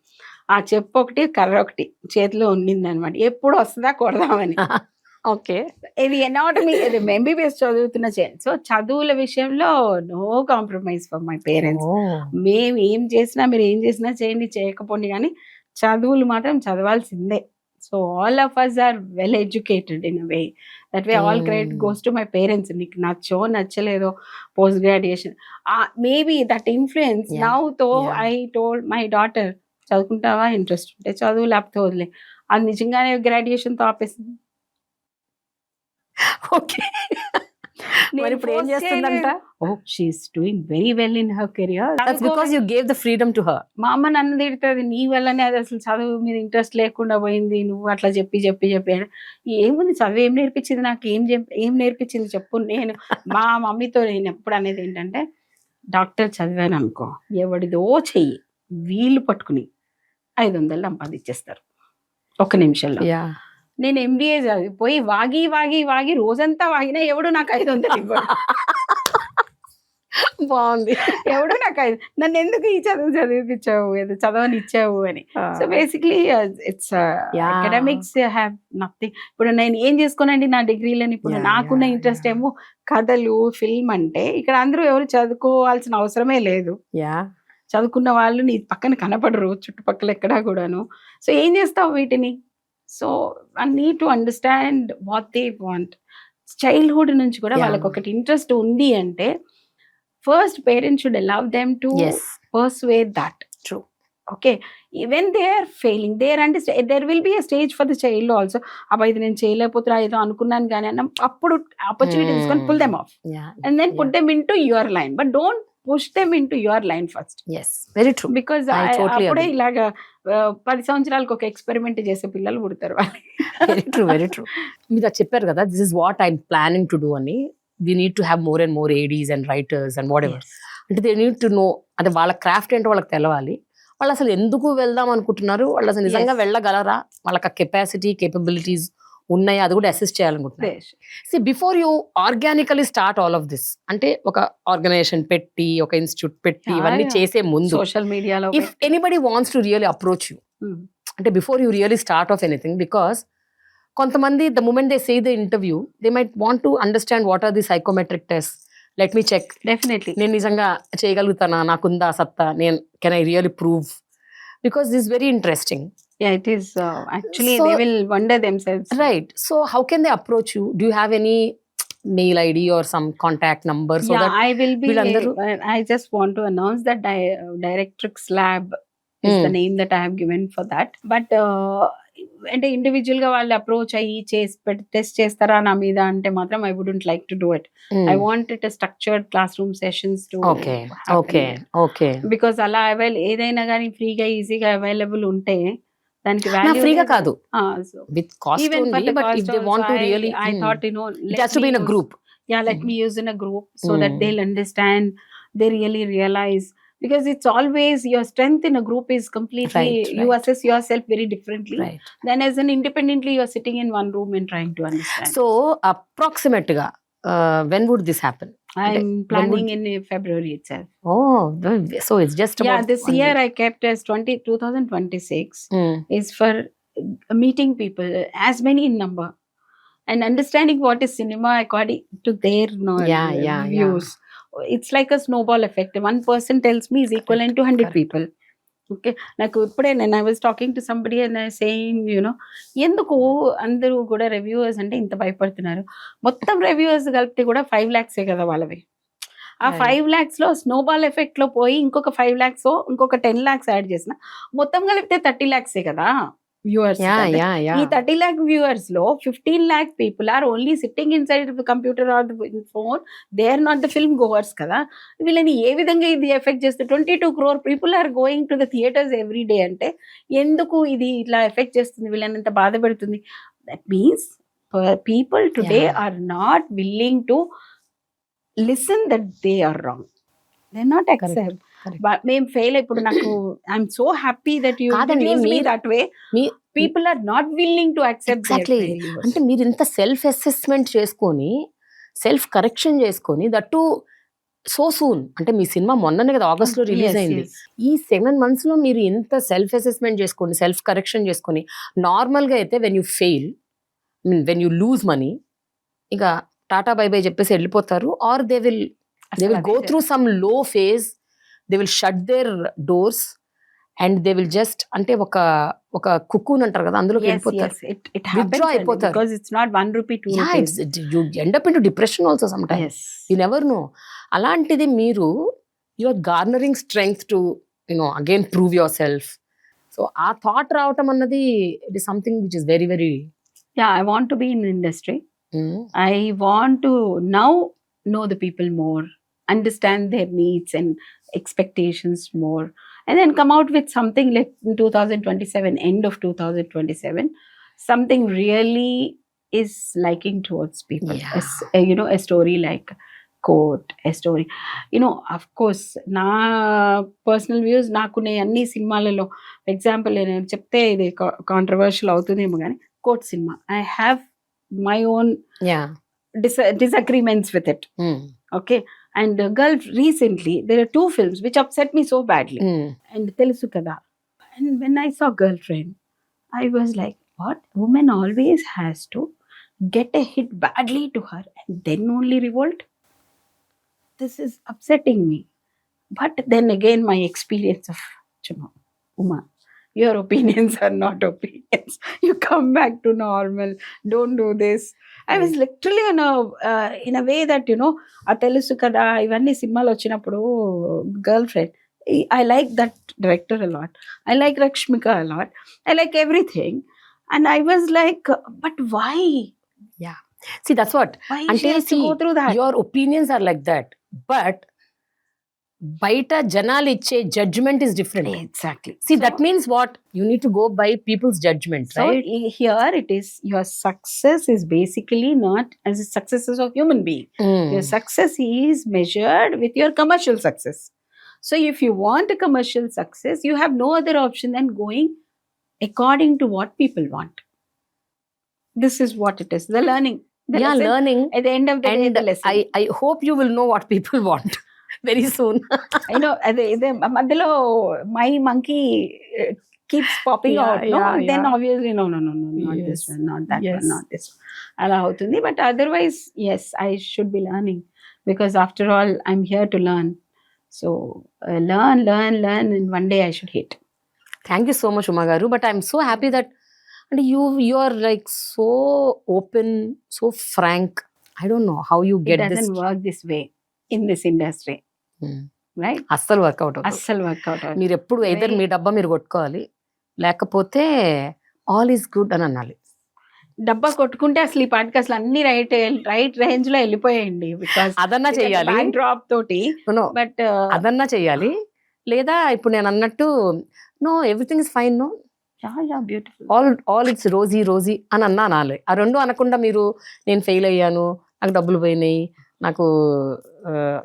Speaker 2: ఆ చెప్పు ఒకటి కర్ర ఒకటి చేతిలో ఉండింది అనమాట. ఎప్పుడు వస్తుందా కొడదామని.
Speaker 1: ఓకే,
Speaker 2: ఇది ఎనాటమీ, ఎంబీబీఎస్ చదువుతున్న సో చదువుల విషయంలో no compromise for my parents. మేము ఏం చేసినా మీరు ఏం చేసినా చేయండి, చేయకపోండి, కానీ చదువులు మాత్రం చదవాల్సిందే. So all of us are well educated in a way. That way all credit goes to my parents. నీకు నచ్చలేదో post graduation maybe that influence. Now though I told my daughter, చదువుకుంటావా, ఇంట్రెస్ట్ ఉంటే చదువు, లేకపోతే వదిలే. అది నిజంగానే గ్రాడ్యుయేషన్తో ఆపేసింది.
Speaker 1: ఓకే, మరి ఇప్పుడు ఏం చేస్తుందంట?
Speaker 2: Oh she is doing very well in her career.
Speaker 1: That's because you gave the freedom to her.
Speaker 2: మా అమ్మ నన్ను తిడుతుంది, నీ వల్లనే అది అసలు చదువు మీద ఇంట్రెస్ట్ లేకుండా పోయింది, నువ్వు అట్లా చెప్పి చెప్పి చెప్పి. ఏముంది చదువు ఏం నేర్పించింది నాకు, ఏం నేర్పించింది చెప్పు. నేను మా మమ్మీతో నేను ఎప్పుడు అనేది ఏంటంటే, డాక్టర్ చదివాను అనుకో, ఎవడిదో చెయ్యి వీళ్ళు పట్టుకుని 500 సంపాదించేస్తారు ఒక నిమిషంలో. నేను ఎంబీఏ చదివిపోయి వాగి వాగి వాగి రోజంతా వాగినా ఎవడు నాకు 500 ఇవ్వడు.
Speaker 1: బాగుంది.
Speaker 2: ఎవడు నాకు నన్ను ఎందుకు ఈ చదువు చదివిపించావు, ఏదో చదవని ఇచ్చావు అని. So basically it's academics have nothing. ఇప్పుడు నేను ఏం చేసుకోనండి నా డిగ్రీలని, ఇప్పుడు నాకున్న ఇంట్రెస్ట్ ఏమో కథలు, ఫిల్మ్. అంటే ఇక్కడ అందరూ ఎవరు చదువుకోవాల్సిన అవసరమే లేదు. చదువుకున్న వాళ్ళు నీ పక్కన కనపడరు చుట్టుపక్కల ఎక్కడా కూడాను. సో ఏం చేస్తావు వీటిని? So I need to understand what they want. Childhood నుంచి కూడా వాళ్ళకి ఒకటి ఇంట్రెస్ట్ ఉంది అంటే first parents should allow them to persuade that.
Speaker 1: True.
Speaker 2: Okay, even they are failing there అంటే there will be a stage for the child also. అబ్బా ఇది నేను చేయలేకపోతున్నా, ఏదో అనుకున్నాను కానీ అన్న అప్పుడు ఆపర్చునిటీ తీసుకొని pull them off and then put them into your line. But don't push them into your line first.
Speaker 1: Yes, very true.
Speaker 2: Because అప్పుడే ఇలాగా 10 సంవత్సరాలకు ఒక ఎక్స్పెరిమెంట్ చేసే పిల్లలు పుడతారు వాళ్ళు.
Speaker 1: Very true, very true. మీరు చెప్పారు కదా, this is what I'm planning to do అని. We need to have more and more ADs and writers and whatever. అంటే దే నీడ్ టు నో, అంటే వాళ్ళ క్రాఫ్ట్ ఏంటో వాళ్ళకి తెలవాలి. వాళ్ళు అసలు ఎందుకు వెళ్దాం అనుకుంటున్నారు, వాళ్ళు అసలు నిజంగా వెళ్ళగలరా, వాళ్ళకి ఆ కెపాసిటీ కేపబిలిటీస్ ఉన్నాయా, అది కూడా అసెస్ చేయాలనుకుంటున్నారు. See before you organically start all of this, అంటే ఒక ఆర్గనైజేషన్ పెట్టి ఒక ఇన్స్టిట్యూట్ పెట్టి ఇవన్నీ చేసే ముందు
Speaker 2: సోషల్ మీడియాలో
Speaker 1: if anybody wants to really approach you, అంటే before you really start off anything, because కొంతమంది the moment they say the interview they might want to understand what are the psychometric test. Let me check,
Speaker 2: definitely
Speaker 1: నేను నిజంగా చేయగలుగుతానా, నాకుందా సత్తా, నేను can I really prove, because this very interesting.
Speaker 2: Yeah, it is. Actually, they will wonder themselves.
Speaker 1: Right. So, how can they approach you? Do you have any mail ID or some contact number? So
Speaker 2: yeah,
Speaker 1: that
Speaker 2: I will be. I just want to announce that Directrix Lab is the name that I have given for that. But అంటే individual గా వాళ్ళు approach అయ్యి test చేస్తారా నా మీద అంటే మాత్రం I wouldn't like to do it. I want it structured class room sessions to because అలా ఏదైనా కానీ ఫ్రీగా ఈజీగా అవైలబుల్ ఉంటే దానికి వాల్యూ
Speaker 1: ఫ్రీగా కాదు, with cost only. But if they want to really,
Speaker 2: I thought, you know,
Speaker 1: it has to be in a group.
Speaker 2: Yeah, let me use in a group so that they'll understand, they really realize, because it's always your strength in a group is completely you assess yourself very differently than as an independently you're sitting in one room and trying to understand.
Speaker 1: So approximate ga when would this happen?
Speaker 2: I'm planning in February itself.
Speaker 1: Oh, so it's just about
Speaker 2: this year I kept as 2026 is for meeting people as many in number and understanding what is cinema according to their views. It's like a snowball effect. One person tells me is equivalent to 100 people. Okay, నాకు ఇప్పుడే నేను I was talking to somebody and saying, you know, ఎందుకు అందరూ కూడా reviewers అంటే ఇంత భయపడుతున్నారు? మొత్తం రివ్యూవర్స్ కలిపితే కూడా 5 lakhs కదా వాళ్ళవి. ఆ 5 lakhs లో స్నోబాల్ ఎఫెక్ట్ లో పోయి ఇంకొక 5 lakhs ఇంకొక 10 lakhs యాడ్ చేసిన మొత్తం కలిపితే 30 lakhs కదా వ్యూవర్స్. ఈ 30 lakh viewers లో 15 lakh people are only sitting inside the computer or the phone. They are not the film goers కదా. వీళ్ళని ఏ విధంగా ఇది ఎఫెక్ట్ చేస్తే 22 crore people are going to the theaters every day అంటే ఎందుకు ఇది ఇట్లా ఎఫెక్ట్ చేస్తుంది, వీళ్ళని ఎంత బాధ పెడుతుంది? That means people today are not willing to listen that they are wrong. They're not accept. మేము ఫెయిల్. ఇప్పుడు నాకు I'm so happy that you introduce me that way. People are not willing to accept.
Speaker 1: Exactly. అంటే మీరు ఇంత self assessment చేసుకొని self correction చేసుకొని that so soon, అంటే మీ సినిమా మొన్ననే కదా ఆగస్ట్ లో రిలీజ్ అయింది. ఈ 7 months లో మీరు ఇంత సెల్ఫ్ అసెస్మెంట్ చేసుకొని సెల్ఫ్ కరెక్షన్ చేసుకొని, నార్మల్ గా అయితే when you fail, when you lose money, ఇక టాటా బై బై చెప్పేసి వెళ్ళిపోతారు. Or they will go through some low phase, they will shut their doors and they will just అంటే ఒక cocoon అంటారు కదా, అందులోకి వెళ్ళిపోతారు, withdraw అయిపోతారు.
Speaker 2: Because it's not 1 rupee, 2 rupees.
Speaker 1: You end up into depression also sometimes. You never know. అలాంటిది మీరు you are garnering strength to, you know, again prove yourself. So ఆ థాట్ రావటం అన్నది it is something which is very very
Speaker 2: I want to be in the industry. I want to now know the people more, understand their needs and expectations more, and then come out with something like in 2027, end of 2027, something really is liking towards people.
Speaker 1: Yeah.
Speaker 2: A story like Court a story of course నా personal వ్యూస్ నాకు నేను అన్ని సినిమాలలో example నేను చెప్తే ఇది controversial అవుతుందేమో కానీ కోట్ సినిమా I have my own disagreements with it. Okay. And girl, recently there are 2 films which upset me so badly. And telusu kada. And when I saw Girlfriend, I was like, what? Woman always has to get a hit badly to her and then only revolt. This is upsetting me. But then again, my experience of Uma, your opinions are not opinions. You come back to normal. Don't do this. I was literally in a way that ఆ తెలుసు కదా ఇవన్నీ సినిమాలు వచ్చినప్పుడు Girlfriend, I like that director a lot. I like Rakshmika a lot. I like everything. And I was like, but why?
Speaker 1: Yeah. See, that's what.
Speaker 2: Why she has to go through that?
Speaker 1: Your opinions are like that. But బయట జనాలు ఇచ్చే judgement is different.
Speaker 2: Exactly.
Speaker 1: See, that means what? You need to go by people's judgment, right?
Speaker 2: So here it is, your success is basically not as a success of human being. Your success is measured with your commercial success. So if you want a commercial success, you have no other option than going according to what people want. This is what it is, the learning. The lesson,
Speaker 1: learning.
Speaker 2: at the end of the day, the lesson.
Speaker 1: I hope you will know what people want very soon.
Speaker 2: the మధ్యలో my monkey keeps popping out, then obviously no, not this one, not that one, not this one. అలా అవుతుంది. But otherwise, yes, I should be learning, because after all, I'm here to learn. So learn, and one day I should hit.
Speaker 1: Thank you so much, Uma garu. But I'm so happy that you are like so open, so frank. I don't know how you get this.
Speaker 2: It doesn't work this way in this industry. Right?
Speaker 1: అస్సలు work out
Speaker 2: అస్సలు work out
Speaker 1: మీరు ఎప్పుడు either మీ డబ్బా మీరు కొట్టుకోవాలి, లేకపోతే all is good అని అనాలి.
Speaker 2: డబ్బా కొట్టుకుంటే అసలు ఈ పాటికి అసలు అన్ని రైట్ రేంజ్ లో వెళ్ళిపోయాయండి. బికాస్
Speaker 1: అదన్నా చెయ్యాలి,
Speaker 2: డ్రాప్ తోటి. బట్
Speaker 1: అదన్నా చెయ్యాలి. లేదా ఇప్పుడు నేను అన్నట్టు no everything is fine, no
Speaker 2: beautiful,
Speaker 1: all it's rosy అని అనాలి. ఆ రెండు అనకుండా మీరు నేను ఫెయిల్ అయ్యాను, నాకు డబ్బులు పోయినాయి, నాకు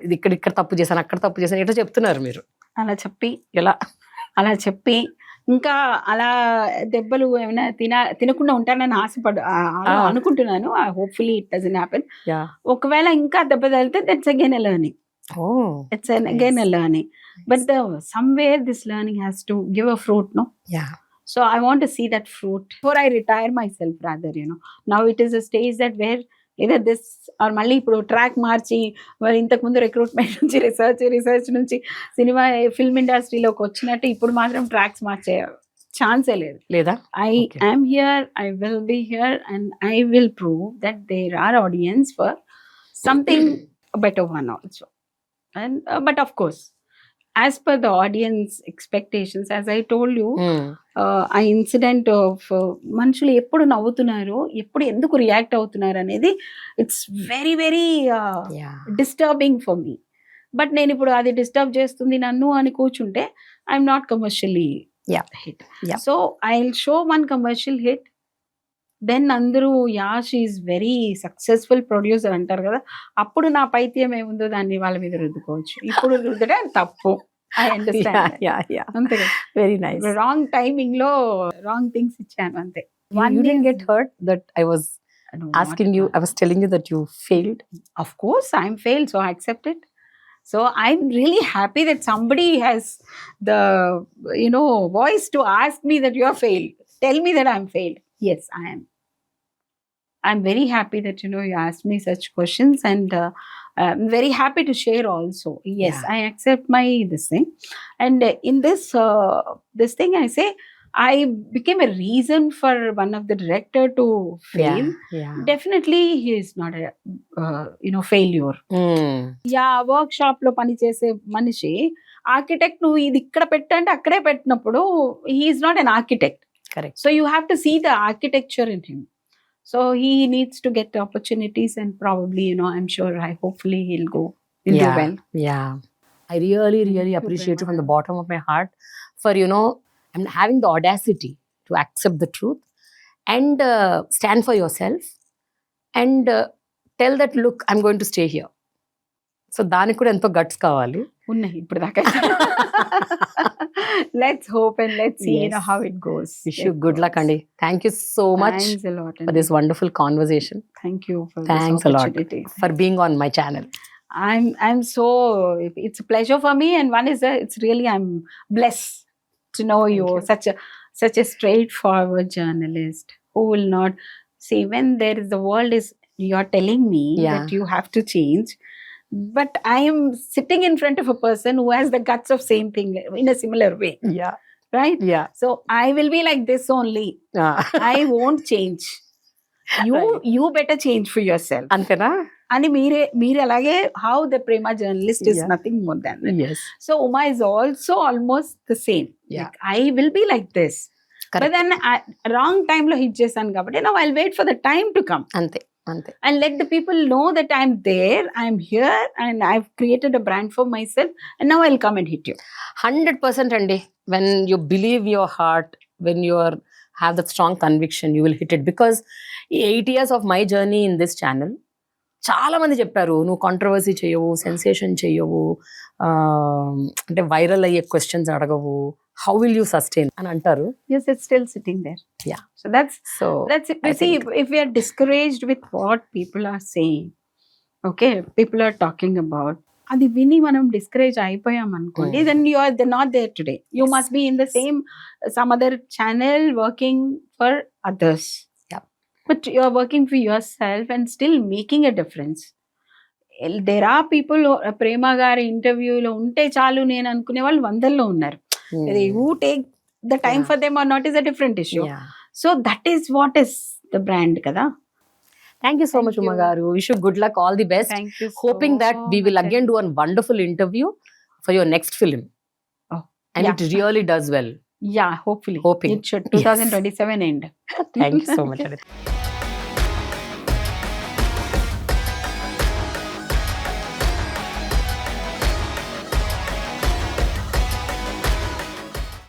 Speaker 1: ఇది ఇక్కడ తప్పు చేశాను, అక్కడ తప్పు చేశాను ఎట్లా చెప్తున్నారు మీరు?
Speaker 2: అలా చెప్పి ఇంకా అలా దెబ్బలు ఏమైనా తినకుండా ఉంటానని అనుకుంటున్నాను. Hopefully it doesn't happen. ఒకవేళ ఇంకా దెబ్బ తగిలితే that's again a learning. It's again a learning. But somewhere this learning has to give a fruit, no?
Speaker 1: Yeah.
Speaker 2: So I want to see that fruit before I retire myself, rather, Now it is a stage that where either this or మళ్ళీ ఇప్పుడు track మార్చి మరి ఇంతకుముందు recruitment నుంచి research నుంచి cinema film ఇండస్ట్రీలోకి వచ్చినట్టు ఇప్పుడు మాత్రం ట్రాక్స్ మార్చే ఛాన్సే లేదు.
Speaker 1: లేదా
Speaker 2: I am here, I will be here, and I will prove that there are audience for something better one also. And but of course, as per the audience expectations, as I told you, ఆ incident of మనుషులు ఎప్పుడు నవ్వుతున్నారు, ఎప్పుడు ఎందుకు react అవుతున్నారు అనేది it's very very disturbing for me. But నేను ఇప్పుడు అది డిస్టర్బ్ చేస్తుంది నన్ను అని కూర్చుంటే I'm not commercially hit. So I will show one commercial hit, then అందరూ షీఈస్ వెరీ సక్సెస్ఫుల్ ప్రొడ్యూసర్ అంటారు కదా, అప్పుడు నా పైత్యం ఏముందో దాన్ని వాళ్ళ మీద రుద్దుకోవచ్చు. ఇప్పుడు రుద్దడం తప్పు. I understand.
Speaker 1: Yeah.
Speaker 2: అంతే కదా.
Speaker 1: Very nice.
Speaker 2: రాంగ్ టైమింగ్ లో రాంగ్ థింగ్స్ ఇచ్చాను అంతే.
Speaker 1: You didn't get hurt that I was asking you, I was telling you that you failed?
Speaker 2: Of course, I'm failed, so I accept it. So I'm really happy that somebody has the voice to ask me that you are failed. Tell me that I'm failed. Yes, I am. I'm very happy that you asked me such questions, and I'm very happy to share also. Yes, I accept this thing, and in this thing I say I became a reason for one of the director to fail.
Speaker 1: Yeah.
Speaker 2: Definitely he is not a failure. Workshop లో పని చేసే మనిషి architect నువ్వు ఇది ఇక్కడ పెట్టంటే అక్కడే పెట్టినప్పుడు he is not an architect.
Speaker 1: Correct.
Speaker 2: So you have to see the architecture in him. So he needs to get opportunities, and probably, I'm sure, hopefully he'll do well.
Speaker 1: Yeah. I really,
Speaker 2: Thank
Speaker 1: really
Speaker 2: you,
Speaker 1: appreciate you from the
Speaker 2: Prema.
Speaker 1: bottom of my heart for, and having the audacity to accept the truth and stand for yourself and tell that, look, I'm going to stay here. So దానికి కూడా ఎంతో guts కావాలి.
Speaker 2: ఉన్నాయి ఇప్పుడు దాకా. Let's hope and let's see
Speaker 1: Yes.
Speaker 2: how it goes.
Speaker 1: Wish you good luck, Andy. Thank you so much
Speaker 2: Thanks a lot.
Speaker 1: for this wonderful conversation.
Speaker 2: Thank you for
Speaker 1: Thanks
Speaker 2: this
Speaker 1: a lot
Speaker 2: opportunity.
Speaker 1: for being on my channel.
Speaker 2: I'm so, it's a pleasure for me, and one is it's really, I'm blessed to know you. Such a straightforward journalist who will not see when the world is, you're telling me
Speaker 1: Yeah.
Speaker 2: that you have to change, but I am sitting in front of a person who has the guts of same thing in a similar way,
Speaker 1: Yeah.
Speaker 2: right?
Speaker 1: Yeah.
Speaker 2: So I will be like this only. I won't change. You better change for yourself.
Speaker 1: అంతేనా?
Speaker 2: అని మీరే అలాగే, how the Prema journalist is
Speaker 1: Yeah.
Speaker 2: nothing more than that.
Speaker 1: Yes.
Speaker 2: So Uma is also almost the same.
Speaker 1: Yeah.
Speaker 2: Like, I will be like this.
Speaker 1: Correct.
Speaker 2: But then wrong time lo hit చేశాను కాబట్టి now I'll wait for the time to come
Speaker 1: అంతే.
Speaker 2: and let the people know that I'm there, I'm here, and I've created a brand for myself, and now I'll come and hit you.
Speaker 1: 100% అండి. When you believe your heart, when you have that strong conviction, you will hit it. Because 8 years of my journey in this channel, చాలా మంది చెప్పారు, నువ్వు controversy చేయవు, sensation చేయవు, అంటే viral అయ్యే questions అడగవు, హౌ విల్ యూ సస్టైన్ అని అంటారు.
Speaker 2: Yes, it's still sitting there.
Speaker 1: Yeah.
Speaker 2: So that's it.
Speaker 1: I
Speaker 2: See,
Speaker 1: think-
Speaker 2: if we are discouraged with what people are saying, okay, people are talking about, అది విని మనం discourage అయిపోయాం అనుకోండి, then they're not there today. You must be in the same some other channel working for others.
Speaker 1: Yeah.
Speaker 2: But you're working for yourself and still making a difference. There are people, ప్రేమ గారి ఇంటర్వ్యూలో ఉంటే చాలు నేను అనుకునే వాళ్ళు వందల్లో ఉన్నారు. Who take the time
Speaker 1: Yeah.
Speaker 2: for them or not is a different issue.
Speaker 1: Yeah.
Speaker 2: So that is what is the brand, kada.
Speaker 1: Thank you so
Speaker 2: Thank
Speaker 1: much,
Speaker 2: you.
Speaker 1: Uma garu. Wish you good luck, all the best.
Speaker 2: Thank you so
Speaker 1: Hoping that we will
Speaker 2: much.
Speaker 1: again do a wonderful interview for your next film.
Speaker 2: Oh,
Speaker 1: And
Speaker 2: yeah.
Speaker 1: it really does well.
Speaker 2: Yeah, hopefully.
Speaker 1: Hoping.
Speaker 2: It should.
Speaker 1: Yes.
Speaker 2: 2027 end.
Speaker 1: Thank you so much, Aditi.